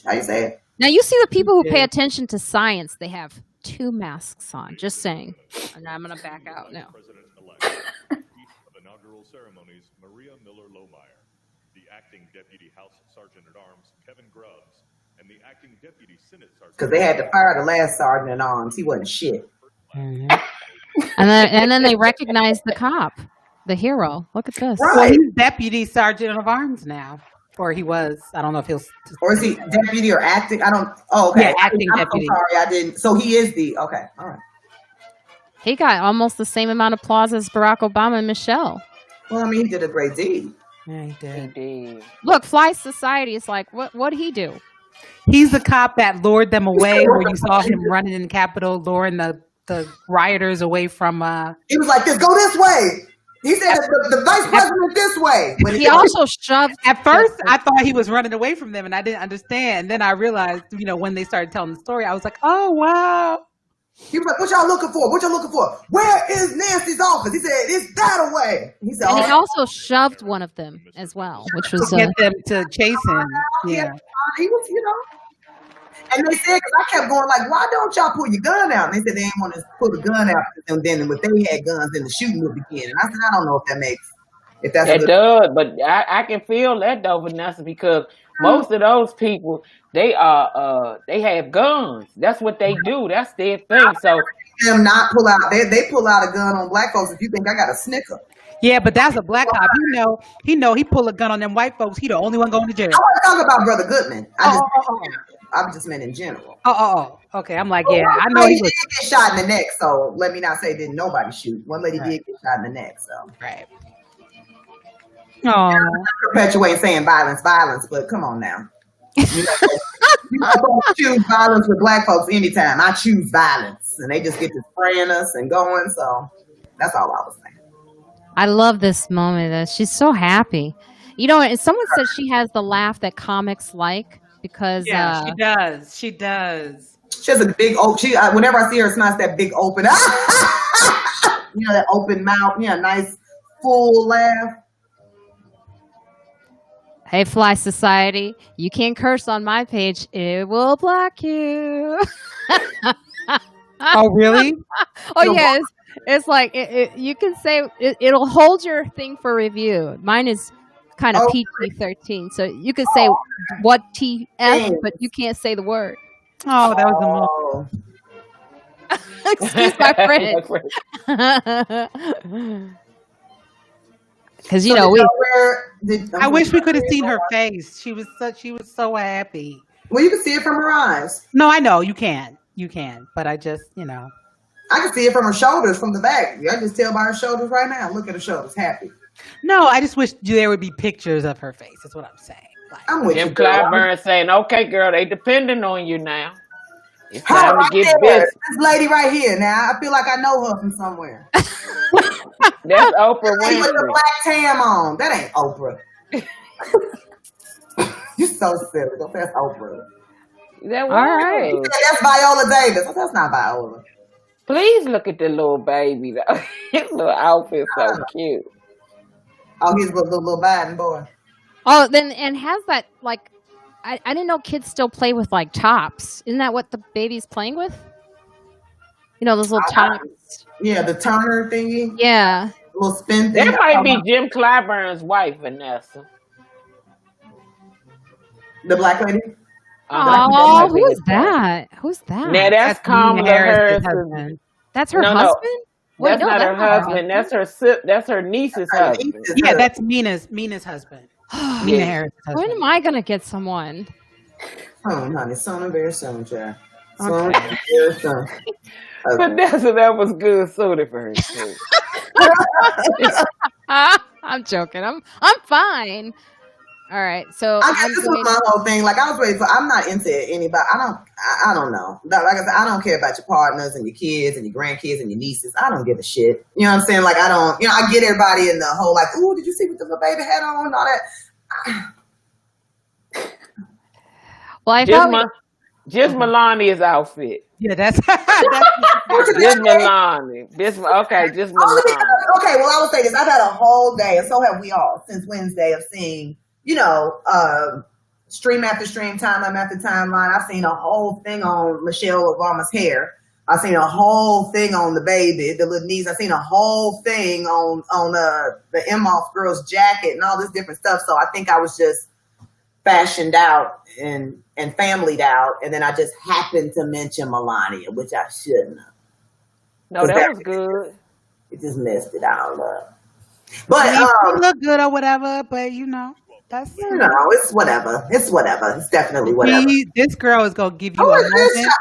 How you say it? Now you see the people who pay attention to science. They have 2 masks on. Just saying. And I'm gonna back out now. Inaugural ceremonies, Maria Miller-Lohmeyer, the acting deputy House Sergeant at Arms, Kevin Grubbs, and the acting deputy Senate Sergeant. Because they had to fire the last sergeant at arms. He wasn't shit. And then they recognized the cop, the hero. Look at this. Well, he's deputy sergeant of arms now, or he was. I don't know if he'll. Or is he deputy or acting? I don't. Oh, okay. Yeah, acting deputy. I'm sorry, I didn't. So he is the. Okay, all right. He got almost the same amount of applause as Barack Obama and Michelle. Well, I mean, he did a great deed. Yeah, he did. Look, Fly Society is like, what did he do? He's the cop that lured them away, where you saw him running in the Capitol, luring the rioters away from. He was like, "Go this way." He said, "The vice president this way." When he also shoved. At first, I thought he was running away from them, and I didn't understand. Then I realized, when they started telling the story, I was like, "Oh wow." He was like, "What y'all looking for? What y'all looking for? Where is Nancy's office?" He said, "It's that away." He said, and he also shoved one of them as well, which was to get them to chase him. Yeah, he was, And they said, because I kept going like, "Why don't y'all pull your gun out?" And they said they didn't want to pull the gun out, and then if they had guns, then the shooting would begin. And I said, I don't know if that's. It does, but I can feel that though, Vanessa, because most of those people they have guns. That's what they do. That's their thing. So them not pull out. They pull out a gun on black folks. If you think I got a snicker. Yeah, but that's a black cop. He pull a gun on them white folks. He the only one going to jail. I want to talk about Brother Goodman. I just meant in general. Oh, okay. I'm like, yeah, I know he did get shot in the neck. So let me not say didn't nobody shoot. One lady did get shot in the neck. So right. Oh, perpetuating saying violence, but come on now. You choose violence with black folks anytime. I choose violence, and they just get to spraying us and going. So that's all I was saying. I love this moment. She's so happy. And someone said she has the laugh that comics like because she does. She does. She has a big whenever I see her smile, it's that big open, that open mouth, nice full laugh. Hey, Fly Society, you can't curse on my page. It will block you. Oh, really? Oh, yes. It's like you can say it'll hold your thing for review. Mine is kind of PG-13, so you can say what TF, but you can't say the word. Oh, that was a excuse my friend. Because I wish we could have seen her face. She was so happy. Well, you can see it from her eyes. No, I know you can, but I just I can see it from her shoulders, from the back. I just tell by her shoulders right now. Look at her shoulders, happy. No, I just wish there would be pictures of her face. That's what I'm saying. I'm with Jim you, girl. Clyburn saying, "Okay, girl, they depending on you now. It's Her time to right get there. busy." This lady right here. Now I feel like I know her from somewhere. That's Oprah Lady with the Winfrey. black tam on. That ain't Oprah. You so silly. That's Oprah. That All right. was. That's Viola Davis. That's not Viola. Please look at the little baby though. His little outfit's so cute. Oh, he's a little Biden boy. Oh, then and has that like I didn't know kids still play with like tops. Isn't that what the baby's playing with? You know, those little tops. Yeah, the Turner thingy. Yeah. Little spin thing. That might be Jim Clyburn's wife, Vanessa. The black lady. Oh, who is that? Who's that? Now that's Kamala Harris' husband. That's her No, no. husband? Wait, That's no, not her not husband. That's her niece's husband. Yeah, that's Mina's husband. Mina Yeah. Harris' When husband. am I gonna get someone? Oh, honey, soon, very soon, child. Okay. Very soon. Vanessa, that was good suited for her too. I'm joking. I'm fine. All right. So I guess this was my whole thing. Like I was ready for. I'm not into anybody. I don't know. Like I said, I don't care about your partners and your kids and your grandkids and your nieces. I don't give a shit. You know what I'm saying? Like I don't. You know, I get everybody in the whole like, ooh, did you see what the little baby had on and all that. well, I thought Just Melania's outfit. Yeah, that's Just Melania. Just Melania. Okay, well, I will say this. I've had a whole day, and so have we all, since Wednesday, of seeing, stream after stream, timeline after timeline. I've seen a whole thing on Michelle Obama's hair. I've seen a whole thing on the baby, the little niece. I've seen a whole thing on the Imhoff girl's jacket and all this different stuff. So I think I was just fashioned out and familyed out, and then I just happened to mention Melania, which I shouldn't have. No, that was good. It just messed it all up. But you look good or whatever, but that's it's whatever. It's whatever. It's definitely whatever. This girl is gonna give you Oh, a is this moment.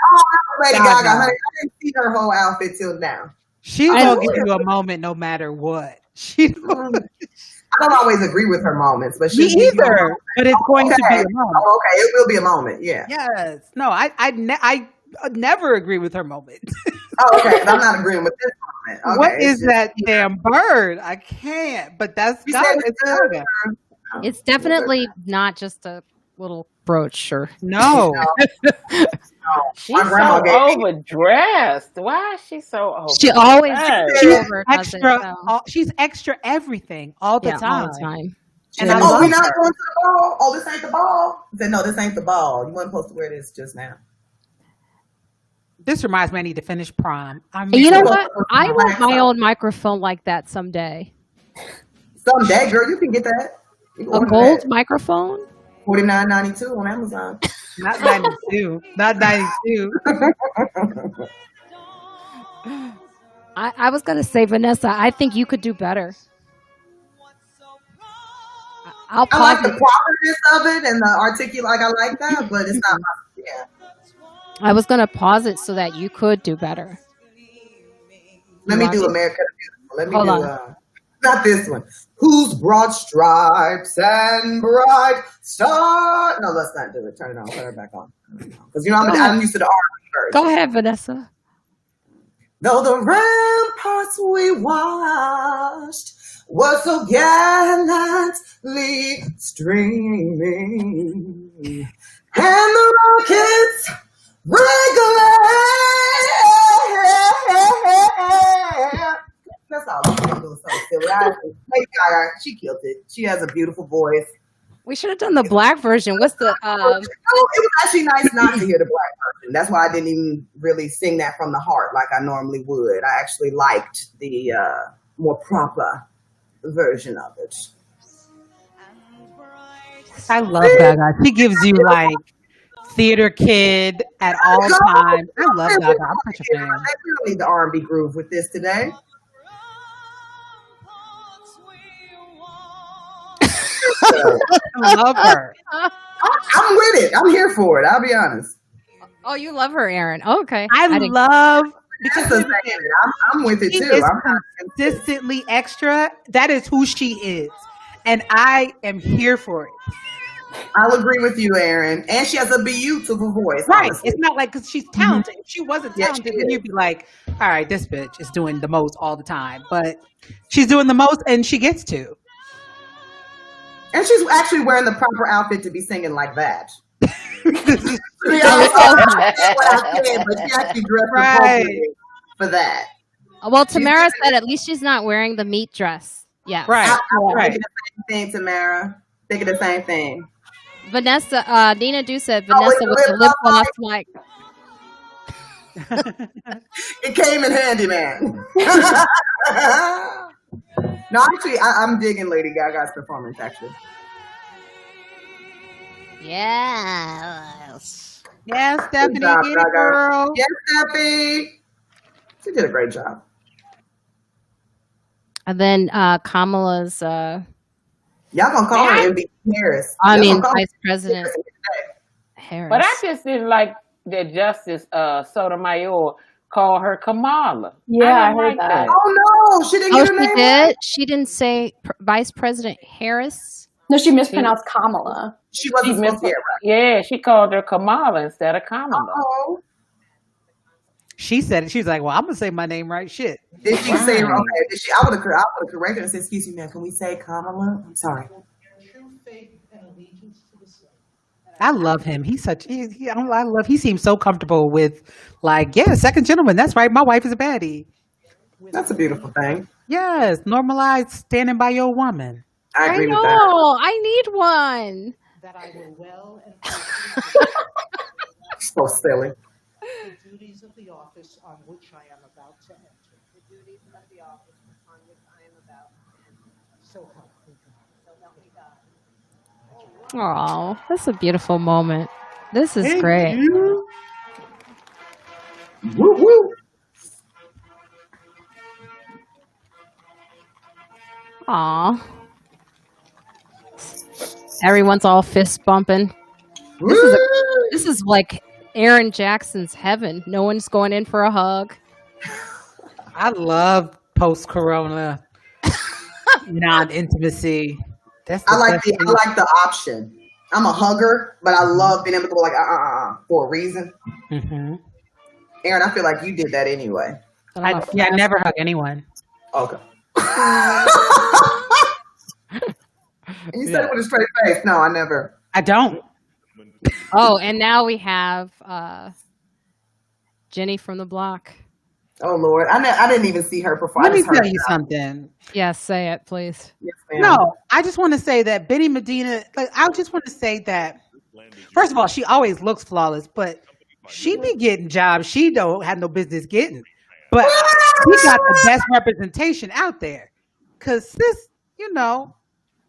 Lady Gaga, honey, I didn't see her whole outfit till now. She's gonna give you a moment no matter what. I don't always agree with her moments, but Me either. But it's going to be a moment. Oh, okay, it will be a moment. Yeah. Yes. No, I never agree with her moment. Oh, okay, but I'm not agreeing with this moment. Okay, What is that damn bird? I can't. But that's You God. said It's it's Gaga. it's definitely not just a little brooch or No. She's My grandma so gave me- overdressed. Why is she so overdressed? she always She's over does it, extra. so. She's extra everything all the Yeah, time. all the time. And I we're love not her. going to the ball. Oh, this ain't the ball. I said, no, this ain't the ball. You weren't supposed to wear this just now. This reminds me I need to finish prom. And you know what? I want my own microphone like that someday. Someday, girl, you can get that. You can A order gold that. microphone? $49.92 on Amazon. Not 92. Not 92. I was going to say, Vanessa, I think you could do better. I'll I like pause the it. properness of it and the articulate. Like I like that, but it's not my. Yeah. I was going to pause it so that you could do better. Let me want do to? America the Beautiful. Let me Hold do on. not this one. Whose broad stripes and bright star? No, let's not do it. Turn it on. Turn it back on. Because I'm used to the R&B version. Go ahead, Vanessa. Though the ramparts we watched were so gallantly streaming, and the rockets regular. That's all. I'm doing something silly. Lady Gaga, she killed it. She has a beautiful voice. We should have done the black version. What's the It was actually nice not to hear the black version. That's why I didn't even really sing that from the heart like I normally would. I actually liked the more proper version of it. I love Gaga. She gives you like theater kid at all times. I love Gaga. I'm such a fan. I don't need the R&B groove with this today. I love her. I'm with it. I'm here for it. I'll be honest. Oh, you love her, Erin. Oh, okay. I didn't- love Because because I'm with it she too. is I'm consistently extra. That is who she is. And I am here for it. I'll agree with you, Erin. And she has a beautiful voice, Right. honestly. It's not like because she's talented. If she wasn't Yeah, she talented, then is. you'd be like, all right, this bitch is doing the most all the time. But she's doing the most and she gets to. And she's actually wearing the proper outfit to be singing like that. This is- She I said what I said, but she actually dressed Right. appropriately for that. Well, Tamara said at least she's not wearing the meat dress. Yes. Right. I'm Right. thinking the same thing, Tamara. Thinking the same thing. Vanessa, Nina Do said Oh, Vanessa with with the the lip lip gloss, gloss, like, It came in handy, man. No, actually, I'm digging Lady Gaga's performance, actually. yes. Yeah, Good Stephanie, job, get it, Gaga. girl. Yes, Steffi. She did a great job. And then Kamala's, Y'all gonna call her MVP Harris. I Y'all mean, gonna call her Vice President But I Harris. just didn't like that Justice Sotomayor called her Kamala. Yeah, I didn't heard like that. Oh no, she didn't Oh, get her she name did? right. She didn't say Vice President Harris? No, she mispronounced Kamala. She She wasn't supposed missed to get it. Yeah, she called her Kamala instead of Kamala. right. Oh, She said it. She was like, well, I'm going to say my name right. Shit. did she say Right. okay? Did she? I would have corrected her and said, "Excuse me, ma'am. Can we say Kamala?" I'm sorry. I love him. He's such, he seems so comfortable with, like, yeah, second gentleman. That's right. My wife is a baddie. That's a beautiful thing. Yes. Normalize standing by your woman. I I agree with that. know. I need one. that I will well and So silly. the duties of the office on which I am about to enter. The duties of the office on which I am about to enter. So help me God. So help me God. Oh, that's a beautiful moment. This is Thank great. you. Woo woo. Aw. Everyone's all fist bumping. Woo. This is like Aaron Jackson's heaven. No one's going in for a hug. I love post-corona non-intimacy. That's the I like best the thing. I like the option. I'm a hugger, but I love being able to go like for a reason. Mhm. Erin, I feel like you did that anyway. But I'm a I never hug anyone. Okay. And you said it with a straight face. No, I never. I don't. Oh, and now we have Jenny from the block. Oh Lord, I didn't even see her perform. Let I me just heard tell you her. something. Yes, say it, please. Yes, ma'am. No, I just want to say that Betty Medina, like, I just want to say that, first of all, she always looks flawless, but she be getting jobs she don't have no business getting. But she got the best representation out there. Because this,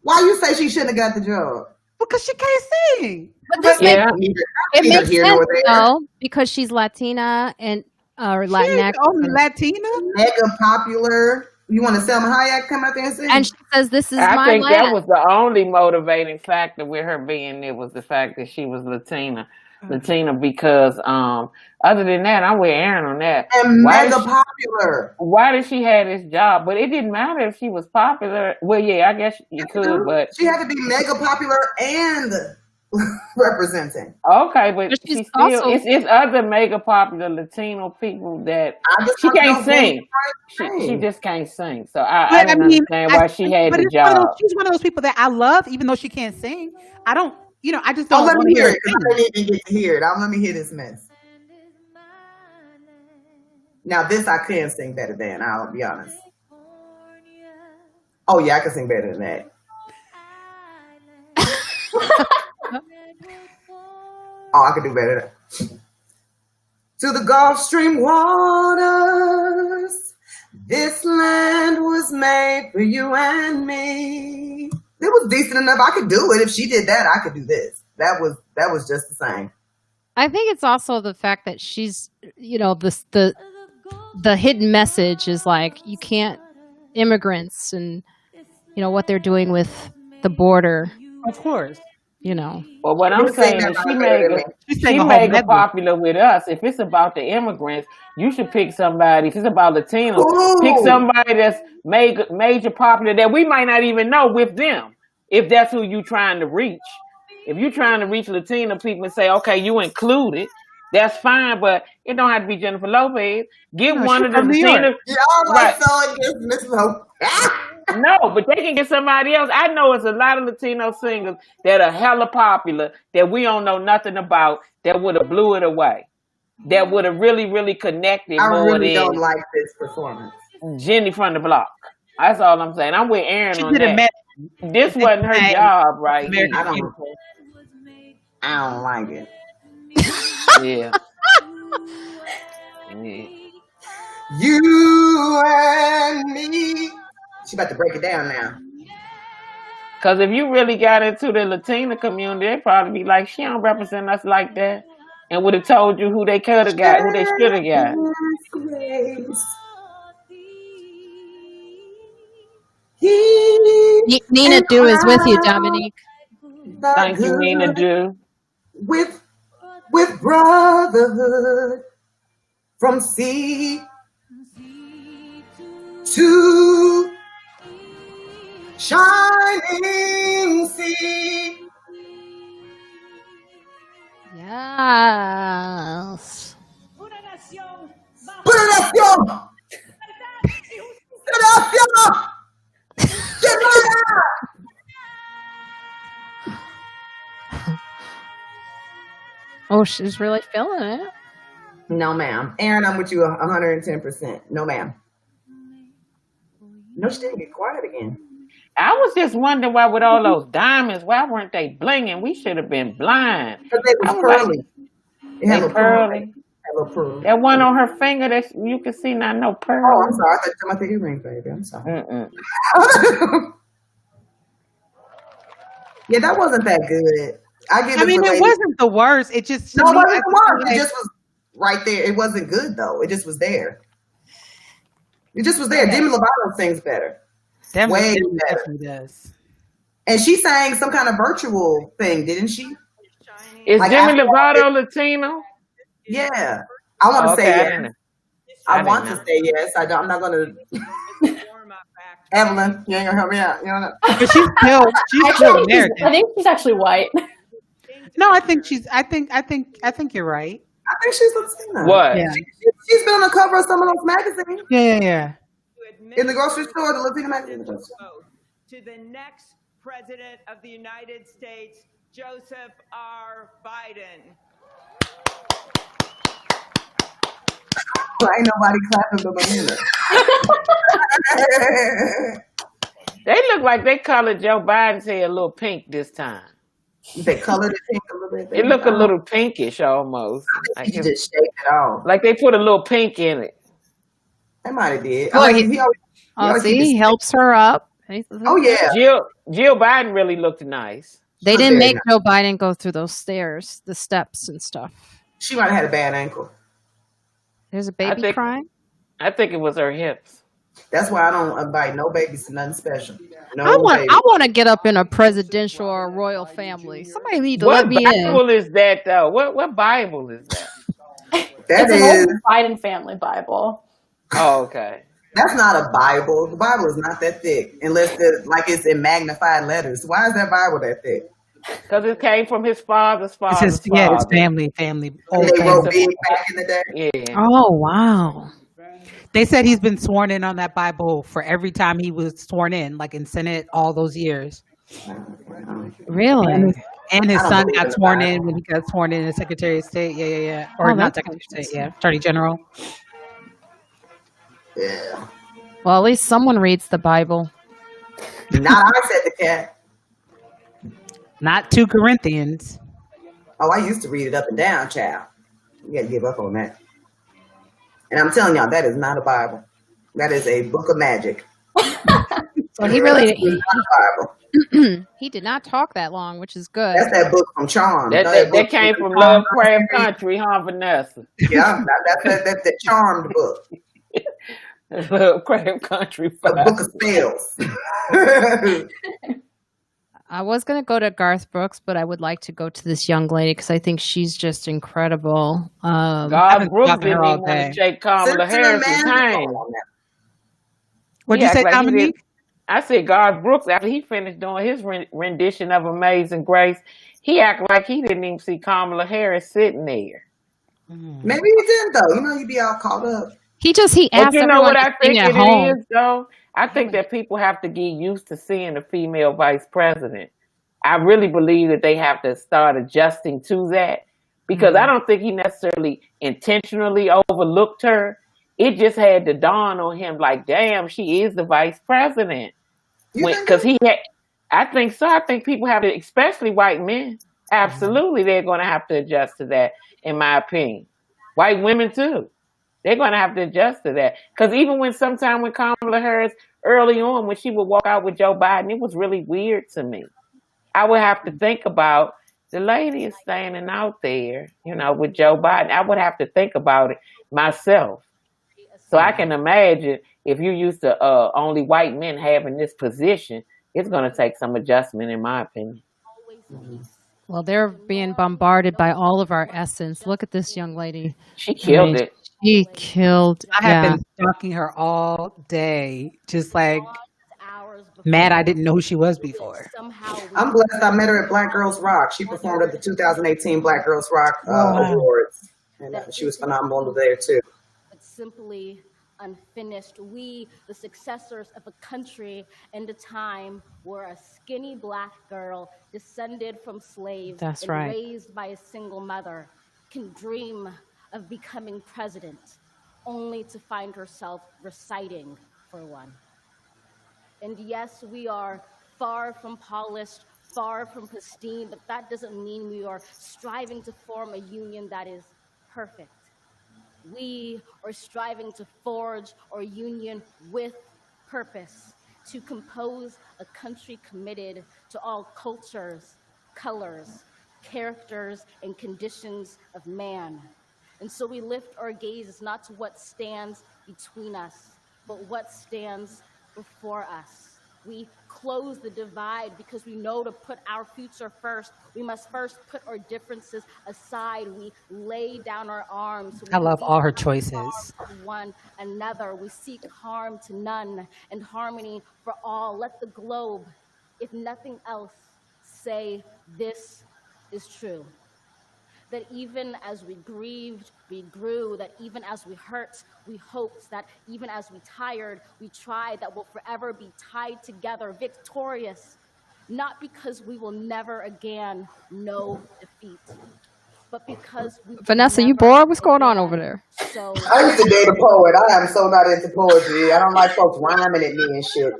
Why you say she shouldn't have got the job? because she can't sing. But this Yeah. it Neither makes here sense nor there. though because she's Latina and or She Latinx, ain't only Latina. Mega popular. You want to Selma Hayek come out there and sing? and she says, "This is I my think land." that was the only motivating factor with her being there was the fact that she was Latina. Because other than that, I'm with Erin on that. and Why mega did she- popular. Why did she have this job? But it didn't matter if she was popular. Well, yeah, I guess you could, but She had to be mega popular and representing. okay, but But she's she still also- it's other mega popular Latino people that I just she want to can't know who's sing. right She thing. just can't sing. So I But, didn't understand why she had but the it's one of job. those, she's one of those people that I love, even though she can't sing. I don't, I just don't Oh, let want me to hear hear it because I didn't even get to hear it. Let me hear this mess. Now this I can sing better than. I'll be honest. Oh yeah, I can sing better than that. Oh, I can do better. To the Gulf Stream waters, this land was made for you and me. It was decent enough. I could do it. If she did that, I could do this. That was just the same. I think it's also the fact that she's, the hidden message is like you can't immigrants and what they're doing with the border. Of course. Well, what I'm You're saying saying is that she better than made me. She's she saying a whole made her medley. popular with us. If it's about the immigrants, you should pick somebody. If it's about Latinos, pick Ooh. somebody that's major popular that we might not even know with them. If that's who you trying to reach. If you're trying to reach Latino people and say, okay, you included, that's fine, but it don't have to be Jennifer Lopez. Get No, one she's of the from New York. Latino. Y'all Right. like so against Miss Lowe. No, but they can get somebody else. I know it's a lot of Latino singers that are hella popular that we don't know nothing about that would have blew it away. That would have really, really connected I more really don't than like this performance. Jenny from the block. That's all I'm saying. I'm with Erin She on did that. American. This wasn't her job, right? American I don't. Beautiful. I don't like it. Yeah. Yeah. You and me. She about to break it down now. Because if you really got into the Latina community, they'd probably be like, she don't represent us like that. And would have told you who they could have got, who they should have got. Nina Do is with you, Dominique. Thank you, Nina Do. With brotherhood from sea to shining sea. Yes. Una nación bajo Federación. Federación. Llamada. Oh, she's really feeling it. No, ma'am. Erin, I'm with you 110%. No, ma'am. No, she didn't get quiet again. I was just wondering why with all those diamonds, why weren't they blinging? We should have been blind. Because they I was was pearly. It They had a pearl. pearly. Had a little pearl. That one on her finger that you can see not no Oh, pearl. I'm sorry. I thought you were talking about the earring, baby. I'm sorry. Yeah, that wasn't that good. I give I it mean, to it Lady. wasn't the worst. It just to No, it me, wasn't I the just worst. feel It like just was right there. It wasn't good though. It just was there. It just was there. Demi Lovato sings better. Demi Way better. definitely does. And she sang some kind of virtual thing, didn't she? Is Like Demi after- Lovato Latino? Yeah. I want to Okay, say I yes. didn't know. I I want didn't to know. say yes. I'm not gonna. Evelyn, you ain't gonna help me out. You know. But she's still American. I think she's actually white. No, I think you're right. I think she's Latina. What? Yeah. She's been on the cover of some of those magazines Yeah. in the grocery store, the Latina magazine. To the next president of the United States, Joseph R. Biden. Ain't nobody clapping but Marina. They look like they colored Joe Biden's hair a little pink this time. They colored it pink a little bit. It looked a little pinkish almost. Like, You just shake it off. like they put a little pink in it. They might have did. Well, Like, he- he always, Oh, see, he helps her up. oh yeah. Jill Biden really looked nice. They She was didn't very make Joe Biden go through those stairs, the steps and stuff. She might have had a bad ankle. There's a baby think- crying. I think it was her hips. That's why I don't invite no babies to nothing special. No I babies. want to get up in a presidential or royal family. Somebody need to What let me in. Bible is that though? What Bible is that? That It's an is. old Biden family Bible. Oh, okay. That's not a Bible. The Bible is not that thick, unless it's in magnified letters. Why is that Bible that thick? Because it came from his father's It's father's his, father. it's family. And Old they wrote family. big back in the day. Yeah. Oh wow! They said he's been sworn in on that Bible for every time he was sworn in, like in Senate, all those years. Really? And his I don't son believe got in the sworn Bible. in when he got sworn in as Secretary of State. Yeah. Or Oh, not that's Secretary of State, yeah. Attorney General. Yeah. Well, at least someone reads the Bible. Not I said the cat. Not 2 Corinthians. Oh, I used to read it up and down, child. You got to give up on that. And I'm telling y'all, that is not a Bible. That is a book of magic. So he really That's not a Bible. he did not talk that long, which is good. That's that book from Charm. That book came from Lovecraft Country, huh, Vanessa? Yeah, that's the Charmed book. Lovecraft Country. The book of spells. I was going to go to Garth Brooks, but I would like to go to this young lady because I think she's just incredible. God been Brooks talking didn't her all even want day. to shake Kamala Citizen Harris's Emmanuel hand. on that. What'd He you say, act like he Dominique? I said God Brooks, after he finished doing his rendition of Amazing Grace, He act like he didn't even see Kamala Harris sitting there. Maybe he didn't though. You know, he'd be all caught up. He But asked you know everyone what to I sing think at it home. is, though? I think that people have to get used to seeing a female vice president. I really believe that they have to start adjusting to that because I don't think he necessarily intentionally overlooked her. It just had to dawn on him like, damn, she is the vice president. You think Because so? he had, I think so. I think people have to, especially white men, absolutely, they're going to have to adjust to that, in my opinion. White women, too. They're going to have to adjust to that. Because even when Kamala Harris, early on, when she would walk out with Joe Biden, it was really weird to me. I would have to think about the lady is standing out there, with Joe Biden. I would have to think about it myself. So I can imagine if you're used to only white men having this position, it's going to take some adjustment, in my opinion. Well, they're being bombarded by all of our essence. Look at this young lady. She killed it. She killed. I have been stalking her all day, just like mad I didn't know who she was before. I'm blessed I met her at Black Girls Rock. She performed at the 2018 Black Girls Rock Awards. And she was phenomenal there, too. It's simply unfinished. We, the successors of a country and a time where a skinny Black girl descended from slaves and raised by a single mother can dream of becoming president, only to find herself reciting for one. And yes, we are far from polished, far from pristine, but that doesn't mean we are striving to form a union that is perfect. We are striving to forge our union with purpose, to compose a country committed to all cultures, colors, characters, and conditions of man. And so we lift our gaze not to what stands between us, but what stands before us. We close the divide because we know to put our future first, we must first put our differences aside. We lay down our arms. I love all her choices. One another. We seek harm to none and harmony for all. Let the globe, if nothing else, say this is true. That even as we grieved, we grew, that even as we hurt, we hoped, that even as we tired, we tried, that we'll forever be tied together, victorious, not because we will never again know defeat, but because we Vanessa, you bored? What's going on over there? So I used to date a poet. I am so not into poetry. I don't like folks rhyming at me and shit.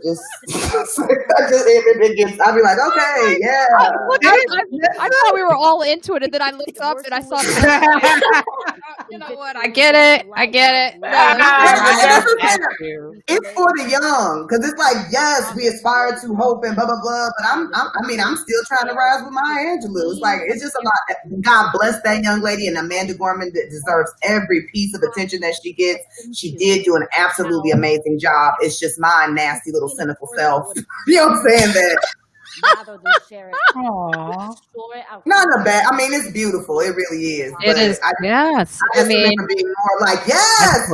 I'll be like, okay, yeah. I thought we were all into it, and then I looked up and I saw. You know what? I get it. It's for the young, because it's like, yes, we aspire to hope and blah blah blah. But I'm still trying to rise with Maya Angelou. It's like it's just a lot. God bless that young lady, and Amanda Gorman that deserves every piece of attention that she gets. She did do an absolutely amazing job. It's just my nasty little cynical self. You know what I'm saying? That rather than share it. Not a bad. I mean, it's beautiful. It really is. It is. Yes. I just remember being more like, yes,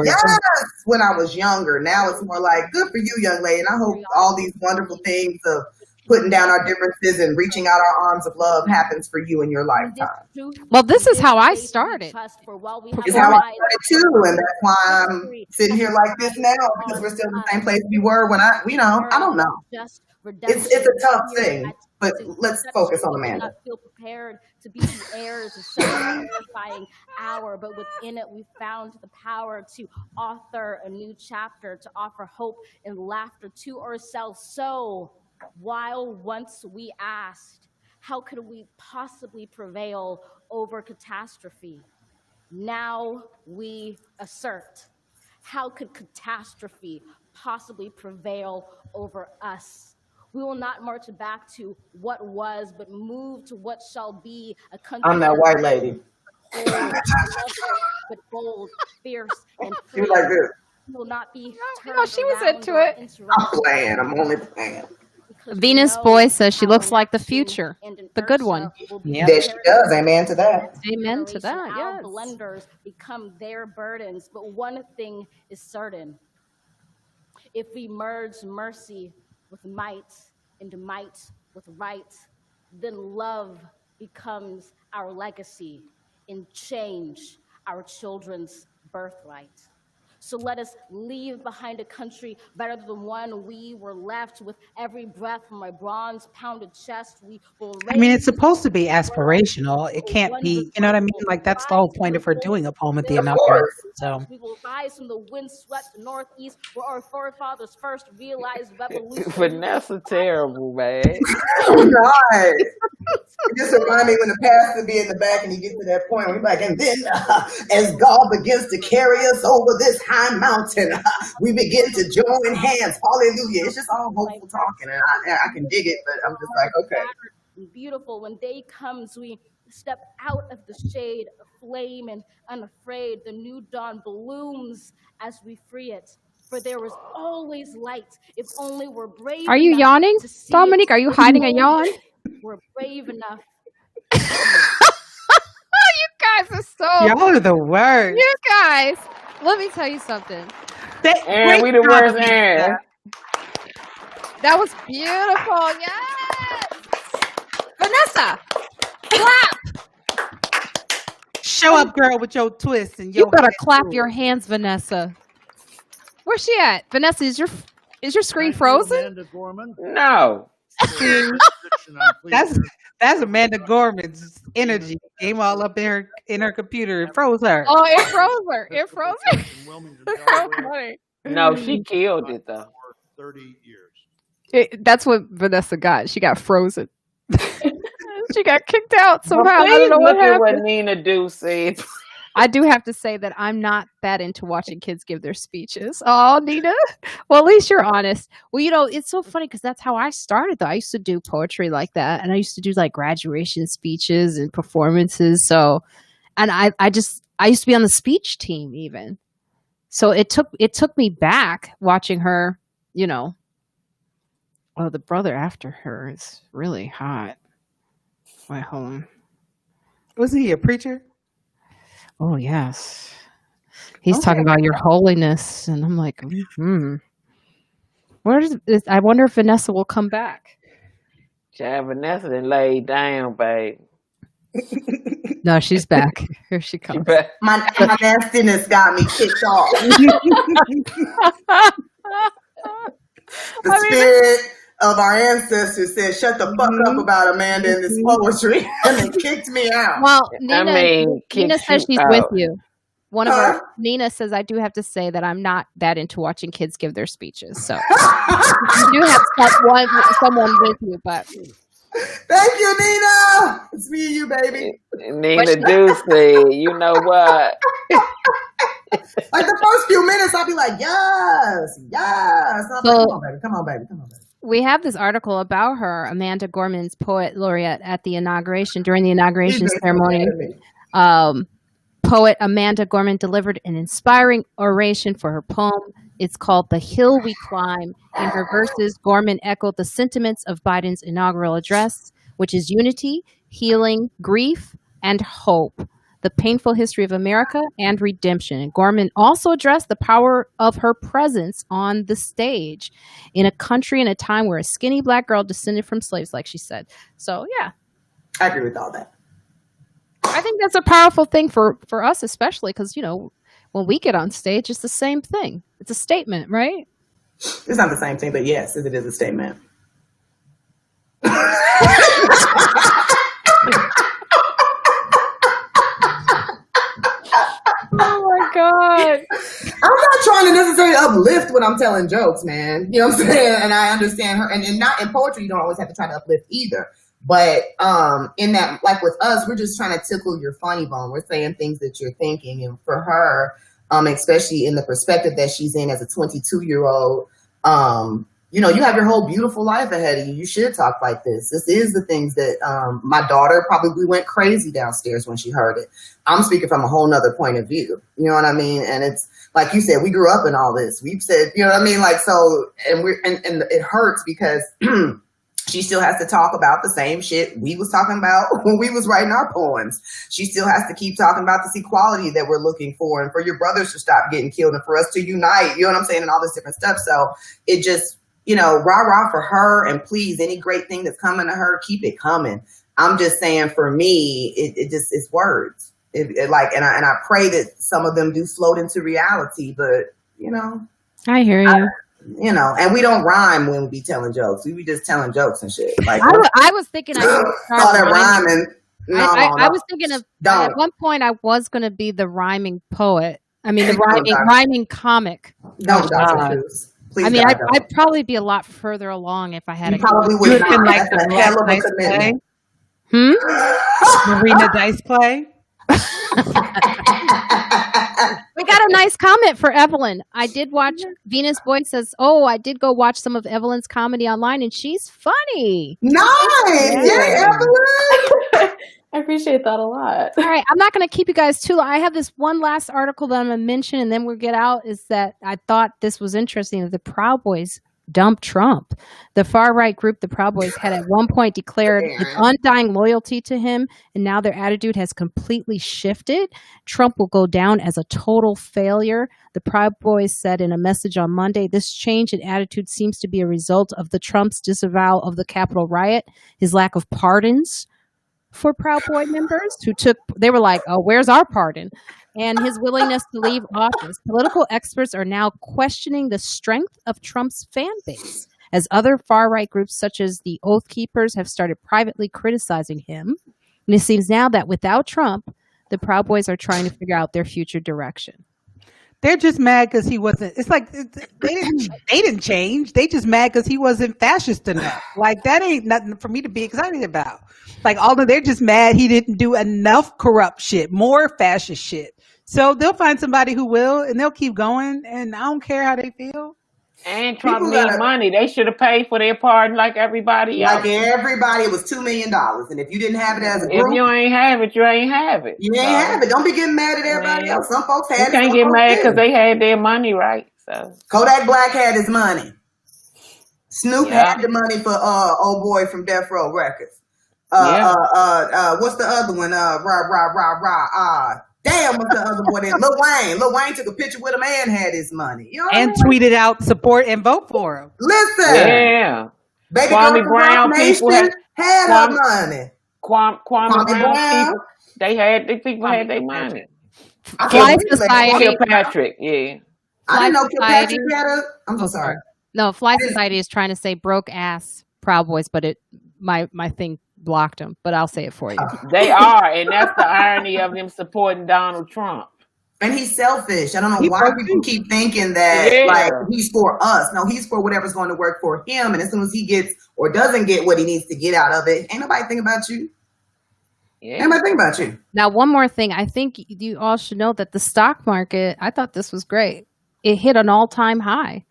when I was younger. Now it's more like, good for you, young lady. And I hope all these wonderful things of putting down our differences and reaching out our arms of love happens for you in your lifetime. Well, this is how I started. It's how I started too, and that's why I'm sitting here like this now, because we're still in the same place we were when I don't know. It's a tough thing, but let's focus on Amanda. Not feel prepared to be the heirs of such a terrifying hour, but within it we found the power to author a new chapter, to offer hope and laughter to ourselves. So while once we asked, how could we possibly prevail over catastrophe? Now we assert, how could catastrophe possibly prevail over us? We will not march back to what was, but move to what shall be, a country. I'm that white lady. But bold, fierce, and free. Like this. We will not be she was into it. I'm playing. I'm only playing. Venus Boy says she looks like the future, the good one. Yeah, that she does. Amen to that. Amen to that. Our blunders become their burdens, but one thing is certain: if we merge mercy with might and might with right, then love becomes our legacy and change our children's birthright. So let us leave behind a country better than the one we were left with. Every breath from my bronze pounded chest, we will I mean, it's raise supposed to be aspirational. It can't be, you know what I mean? Like, that's the whole point of her doing a poem at the inauguration. So we will rise from the windswept northeast where our forefathers first realized revolution. Vanessa terrible, man. Oh God. It just reminds me when the pastor be in the back and he gets to that point where he's like, and then as God begins to carry us over this high mountain, we begin to join hands. Hallelujah. It's just all hopeful talking, and I can dig it, but I'm just like, okay. Beautiful. When day comes, we step out of the shade, aflame and unafraid. The new dawn blooms as we free it. For there is always light if only we're brave. Are you yawning, Dominique? Are you hiding a yawn? We're brave enough. You guys are so. y'all are the worst. You guys, let me tell you something. And we the worst, Erin. That was beautiful. Yes. Vanessa, clap. Show up, girl, with your twist and You better clap your hands, Vanessa. Where's she at? Vanessa, is your screen frozen? Amanda Gorman. No. That's Amanda Gorman's energy came all up in her computer and froze her. Oh, it froze her. It froze her. It's so funny. No, she killed it though. 30 years. That's what Vanessa got. She got frozen. She got kicked out somehow. I don't know what Look at happened. what Nina Do said. I do have to say that I'm not that into watching kids give their speeches. Oh, Nina. Well, at least you're honest. Well, it's so funny because that's how I started, though. I used to do poetry like that, and I used to do like graduation speeches and performances. So, and I used to be on the speech team even. So it took me back watching her. Oh, the brother after her is really hot. Wait, hold on. Wasn't he a preacher? Oh, yes. He's talking about your holiness. And I'm like, Where is this? I wonder if Vanessa will come back. Child, Vanessa done laid down, babe. No, she's back. Here she comes. My nastiness got me kicked off. The spirit of our ancestors said, shut the fuck up about Amanda and this poetry, and they kicked me out. Well, Nina says she's with you. One of our Nina says, I do have to say that I'm not that into watching kids give their speeches. So you do have someone with you, but thank you, Nina. It's me and you, baby. Nina Do say, you know what? Like the first few minutes, I'll be like, yes. Like, come on, baby. We have this article about her, Amanda Gorman's poet laureate at the inauguration, during the inauguration ceremony. Poet Amanda Gorman delivered an inspiring oration for her poem. It's called The Hill We Climb. In her verses, Gorman echoed the sentiments of Biden's inaugural address, which is unity, healing, grief, and hope, the painful history of America and redemption. Gorman also addressed the power of her presence on the stage in a country and a time where a skinny black girl descended from slaves, like she said. So, yeah. I agree with all that. I think that's a powerful thing for us, especially because, when we get on stage, it's the same thing. It's a statement, right? It's not the same thing, but yes, it is a statement. Oh my God. I'm not trying to necessarily uplift when I'm telling jokes, man. You know what I'm saying? And I understand her. And not in poetry, you don't always have to try to uplift either. But in that, like with us, we're just trying to tickle your funny bone. We're saying things that you're thinking. And for her, especially in the perspective that she's in as a 22-year-old, you have your whole beautiful life ahead of you. You should talk like this. This is the things that my daughter probably went crazy downstairs when she heard it. I'm speaking from a whole nother point of view. You know what I mean? And it's like you said, we grew up in all this. We've said, you know what I mean? Like, so, and it hurts because she still has to talk about the same shit we was talking about when we was writing our poems. She still has to keep talking about this equality that we're looking for, and for your brothers to stop getting killed, and for us to unite, you know what I'm saying? And all this different stuff. So it just, rah-rah for her, and please, any great thing that's coming to her, keep it coming. I'm just saying, for me, it just it's words. Like, and I pray that some of them do float into reality. But I hear you. And we don't rhyme when we be telling jokes. We be just telling jokes and shit. Like I was thinking I could start all that rhyming. No, I was thinking of at one point I was going to be the rhyming poet. I mean, the rhyming comic. Don't Please, I mean, I'd probably be a lot further along if I had. You probably would not. Like That's a hell of a commitment. Marina Dice Play. We got a nice comment for Evelyn. I did watch. Venus Boyd says, "Oh, I did go watch some of Evelyn's comedy online, and she's funny." Nice, yeah, Evelyn. I appreciate that a lot. All right, I'm not going to keep you guys too long. I have this one last article that I'm going to mention, and then we'll get out. Is that I thought this was interesting that the Proud Boys dumped Trump. The far-right group, the Proud Boys, had at one point declared an undying loyalty to him, and now their attitude has completely shifted. Trump will go down as a total failure. The Proud Boys said in a message on Monday, this change in attitude seems to be a result of the Trump's disavowal of the Capitol riot, his lack of pardons for Proud Boy members they were like, oh, where's our pardon? And his willingness to leave office. Political experts are now questioning the strength of Trump's fan base, as other far-right groups such as the Oath Keepers have started privately criticizing him. And it seems now that without Trump, the Proud Boys are trying to figure out their future direction. They're just mad because he wasn't. It's like they didn't change. They just mad because he wasn't fascist enough. Like that ain't nothing for me to be excited about. Like they're just mad he didn't do enough corrupt shit, more fascist shit. So they'll find somebody who will, and they'll keep going. And I don't care how they feel. And Trump need money. They should have paid for their pardon like everybody else. Like everybody, it was $2 million. And if you didn't have it as a group, if you ain't have it, you ain't have it. You ain't have it. Don't be getting mad at everybody else. Some folks had it. You can't get mad because they had their money, right? So Kodak Black had his money. Snoop had the money for old boy from Death Row Records. What's the other one? Damn, what's the other boy? Lil Wayne. Lil Wayne took a picture with him and had his money. You know and tweeted out support and vote for him. Listen. Yeah. Baby Kwame Brown people had her money. Kwame Brown people, the people had their money. Fly Society. Kilpatrick, yeah. I didn't know Kilpatrick had a. I'm so sorry. No, Fly Society is trying to say broke ass Proud Boys, but my thing blocked them, but I'll say it for you. They are, and that's the irony of them supporting Donald Trump. And he's selfish. I don't know why people keep thinking that like he's for us. No, he's for whatever's going to work for him. And as soon as he gets or doesn't get what he needs to get out of it, ain't nobody think about you. Yeah. Ain't nobody think about you. Now, one more thing. I think you all should know that the stock market, I thought this was great. It hit an all-time high.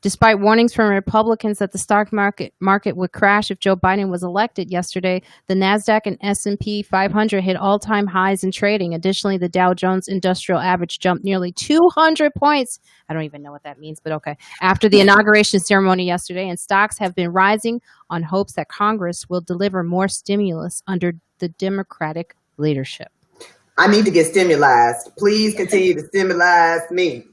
Despite warnings from Republicans that the stock market would crash if Joe Biden was elected yesterday, the NASDAQ and S&P 500 hit all-time highs in trading. Additionally, the Dow Jones Industrial Average jumped nearly 200 points. I don't even know what that means, but okay. After the inauguration ceremony yesterday, and stocks have been rising on hopes that Congress will deliver more stimulus under the Democratic leadership. I need to get stimulized. Please continue to stimulise me.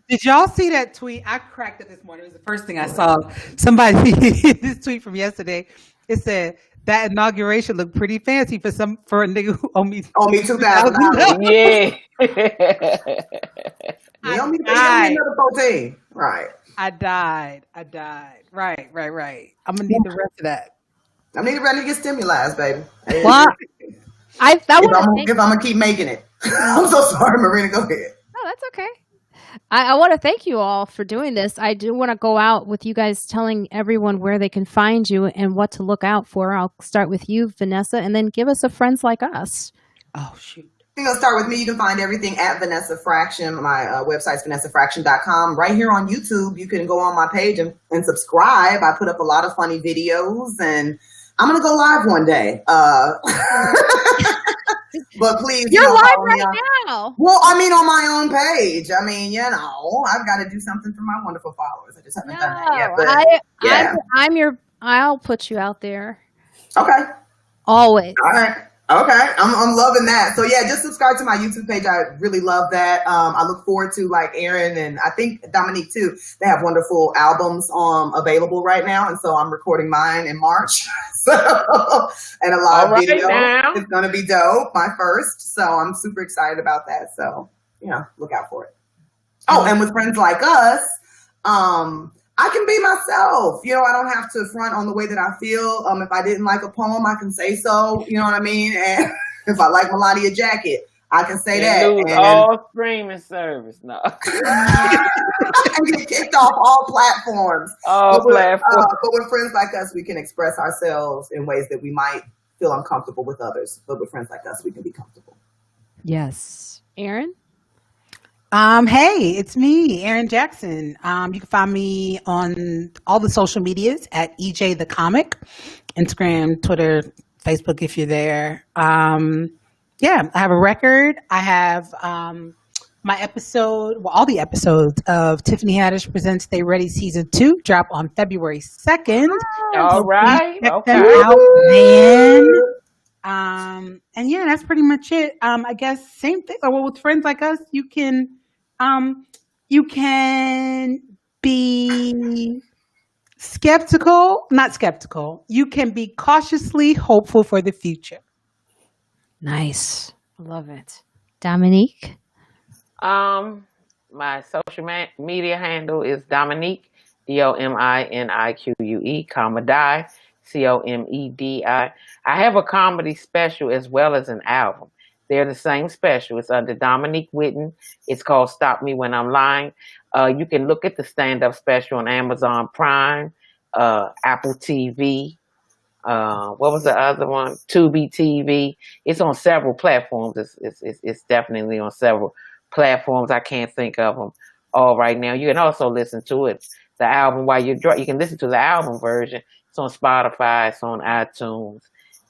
Did y'all see that tweet? I cracked it this morning. It was the first thing I saw. Somebody, this tweet from yesterday, it said, that inauguration looked pretty fancy for a nigga who owe me $2,000. Yeah. You owe me another 14. Right. I died. Right. I'm going to need the rest of that. I need to get stimulized, baby. Well, if I'm going to keep making it. I'm so sorry, Marina. Go ahead. Oh, that's okay. I want to thank you all for doing this. I do want to go out with you guys telling everyone where they can find you and what to look out for. I'll start with you, Vanessa, and then give us a Friends Like Us. Oh, shoot. You're going to start with me. You can find everything at Vanessa Fraction. My website's vanessafraction.com. Right here on YouTube, you can go on my page and subscribe. I put up a lot of funny videos, and I'm going to go live one day. But please, you're live right now. Well, I mean, on my own page. I mean, I've got to do something for my wonderful followers. I just haven't done that yet. But I'll put you out there. Okay. Always. All right. Okay, I'm loving that. So yeah, just subscribe to my YouTube page. I really love that. I look forward to like Erin and I think Dominique too. They have wonderful albums available right now, and so I'm recording mine in March. So and a live video is going to be dope. My first, so I'm super excited about that. So look out for it. Oh, and with Friends Like Us, I can be myself. I don't have to front on the way that I feel. If I didn't like a poem, I can say so. You know what I mean? And if I like Melania Jacket, I can say that. Lose all streaming service. No. And get kicked off all platforms. But with Friends Like Us, we can express ourselves in ways that we might feel uncomfortable with others. But with Friends Like Us, we can be comfortable. Yes. Erin? Hey, it's me, Erin Jackson. You can find me on all the social medias at EJ the Comic, Instagram, Twitter, Facebook if you're there. I have a record. I have my episode, all the episodes of Tiffany Haddish Presents Stay Ready Season 2 drop on February 2nd. All right. Check them out, man. And yeah, that's pretty much it. I guess same thing. Well, with Friends Like Us, you can be not skeptical. You can be cautiously hopeful for the future. Nice. I love it. Dominique? My social media handle is Dominique, DOMINIQUE, Comedy, COMEDI. I have a comedy special as well as an album. They're the same special. It's under Dominique Whitten. It's called Stop Me When I'm Lying. You can look at the stand-up special on Amazon Prime, Apple TV. What was the other one? Tubi TV. It's on several platforms. It's definitely on several platforms. I can't think of them all right now. You can also listen to it, the album while you can listen to the album version. It's on Spotify. It's on iTunes.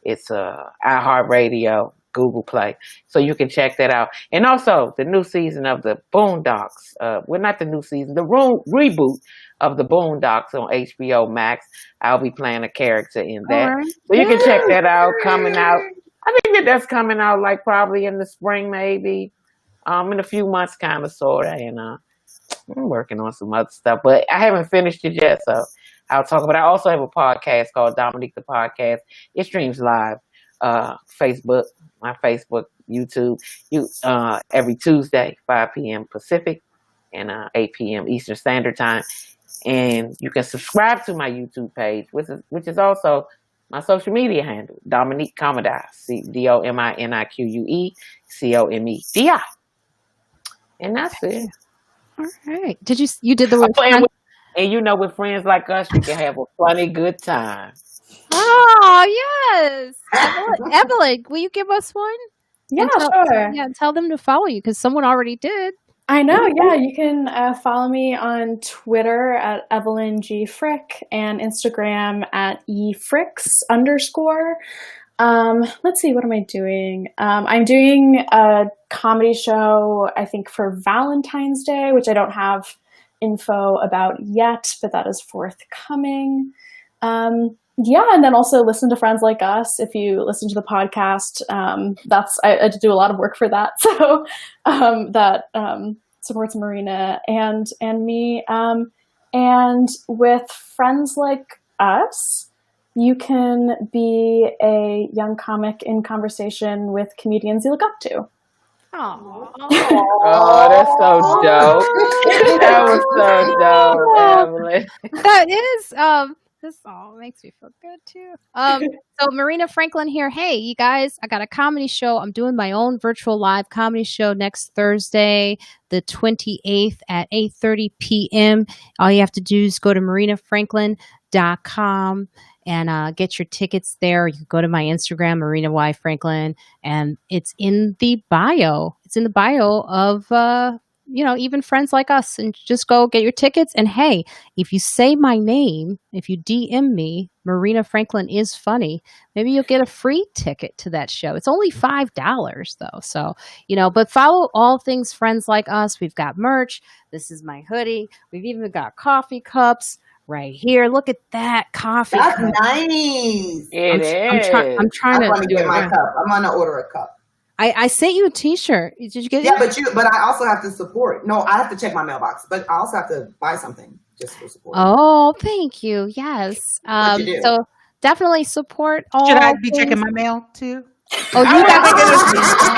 It's iHeartRadio, Google Play. So you can check that out. And also the new season of the Boondocks. Not the new season, the reboot of the Boondocks on HBO Max. I'll be playing a character in that. Right. So you can check that out. Coming out. I think that's coming out like probably in the spring, maybe. In a few months, kind of, sort of. And I'm working on some other stuff, but I haven't finished it yet. So I'll talk about it. I also have a podcast called Dominique the Podcast. It streams live. Facebook, my Facebook, YouTube, every Tuesday, 5 p.m. Pacific and 8 p.m. Eastern Standard Time. And you can subscribe to my YouTube page, which is also my social media handle, Dominique Comedy, DOMINIQUE, COMEDI. And that's it. All right. You did the word and with Friends Like Us, you can have a funny good time. Oh, yes. Evelyn, will you give us one? Yeah, sure. Yeah, tell them to follow you because someone already did. I know, yeah. You can follow me on Twitter at Evelyn G. Frick and Instagram at efricks_. Let's see, what am I doing? I'm doing a comedy show, I think, for Valentine's Day, which I don't have info about yet, but that is forthcoming. And then also listen to Friends Like Us. If you listen to the podcast, I do a lot of work for that. So that supports Marina and me. And with Friends Like Us, you can be a young comic in conversation with comedians you look up to. Oh, that's so dope. That was so dope, Evelyn. That is. This all makes me feel good too. So Marina Franklin here. Hey, you guys, I got a comedy show. I'm doing my own virtual live comedy show next Thursday, the 28th at 8:30 p.m. All you have to do is go to marinafranklin.com and get your tickets there. You can go to my Instagram, Marina Y. Franklin, and it's in the bio. It's in the bio of even Friends Like Us, and just go get your tickets. And hey, if you say my name, if you DM me, Marina Franklin is funny, maybe you'll get a free ticket to that show. It's only $5 though. So, but follow all things Friends Like Us. We've got merch. This is my hoodie. We've even got coffee cups. right here. Look at that coffee. That's cup. nice. I'm trying I'm to to get my cup. I'm gonna order a cup. I sent you a T-shirt. Did you get it? Yeah, but I also have to support. No, I have to check my mailbox, but I also have to buy something just for support. Oh, thank you. Yes. So definitely support all. Should I be checking my mail too? Oh, you guys.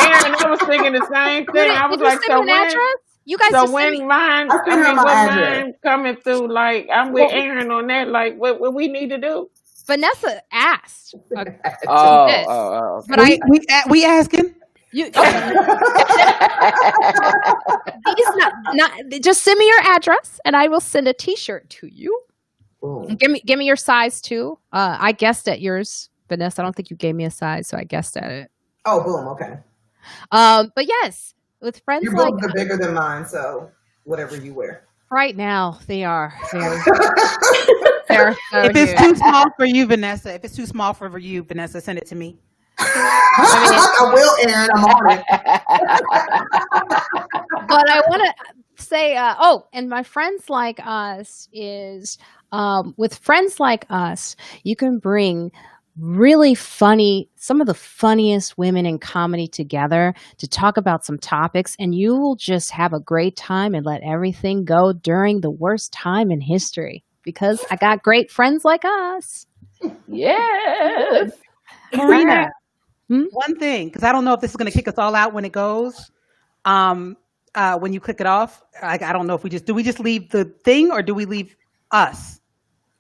Aaron, I was thinking the same thing. I was like, so when? Address? You guys. So when mine? Mine coming through? Like I'm with Aaron on that. Like what we need to do? Vanessa asked. Okay. But we asking. You these not just send me your address and I will send a T-shirt to you. Give me your size too. I guessed at yours, Vanessa. I don't think you gave me a size, so I guessed at it. Oh, boom. Okay. But yes, with friends your boobs are bigger than mine, so whatever you wear. Right now, they are. They're if it's too small for you, Vanessa. If it's too small for you, Vanessa, send it to me. I will, Erin. I'm on it. But I want to say, and my friends like us is with friends like us, you can bring really funny, some of the funniest women in comedy together to talk about some topics, and you will just have a great time and let everything go during the worst time in history because I got great friends like us. Yes. Marina. One thing, because I don't know if this is going to kick us all out when it goes. When you click it off, I don't know if we just leave the thing or do we leave us?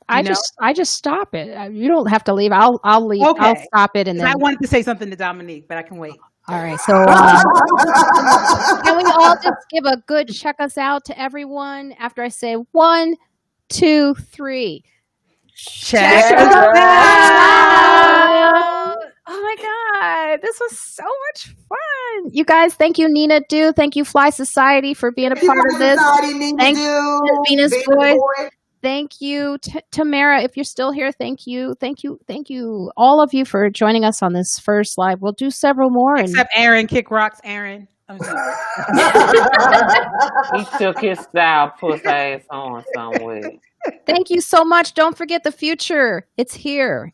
I just stop it. You don't have to leave. I'll leave. Okay. I'll stop it and then. I wanted to say something to Dominique, but I can wait. All right. So can we all just give a good check us out to everyone after I say 1, 2, 3. Check us out. Oh my God, this was so much fun. You guys, thank you, Nina Do. Thank you, Fly Society, for being a part of this. Thank you, Venus Boy. Thank you, Tamara, if you're still here. Thank you. Thank you. Thank you, all of you, for joining us on this first live. We'll do several more. Except Erin, Kick Rocks, Erin. He took his style, put ass on somewhere. Thank you so much. Don't forget the future. It's here.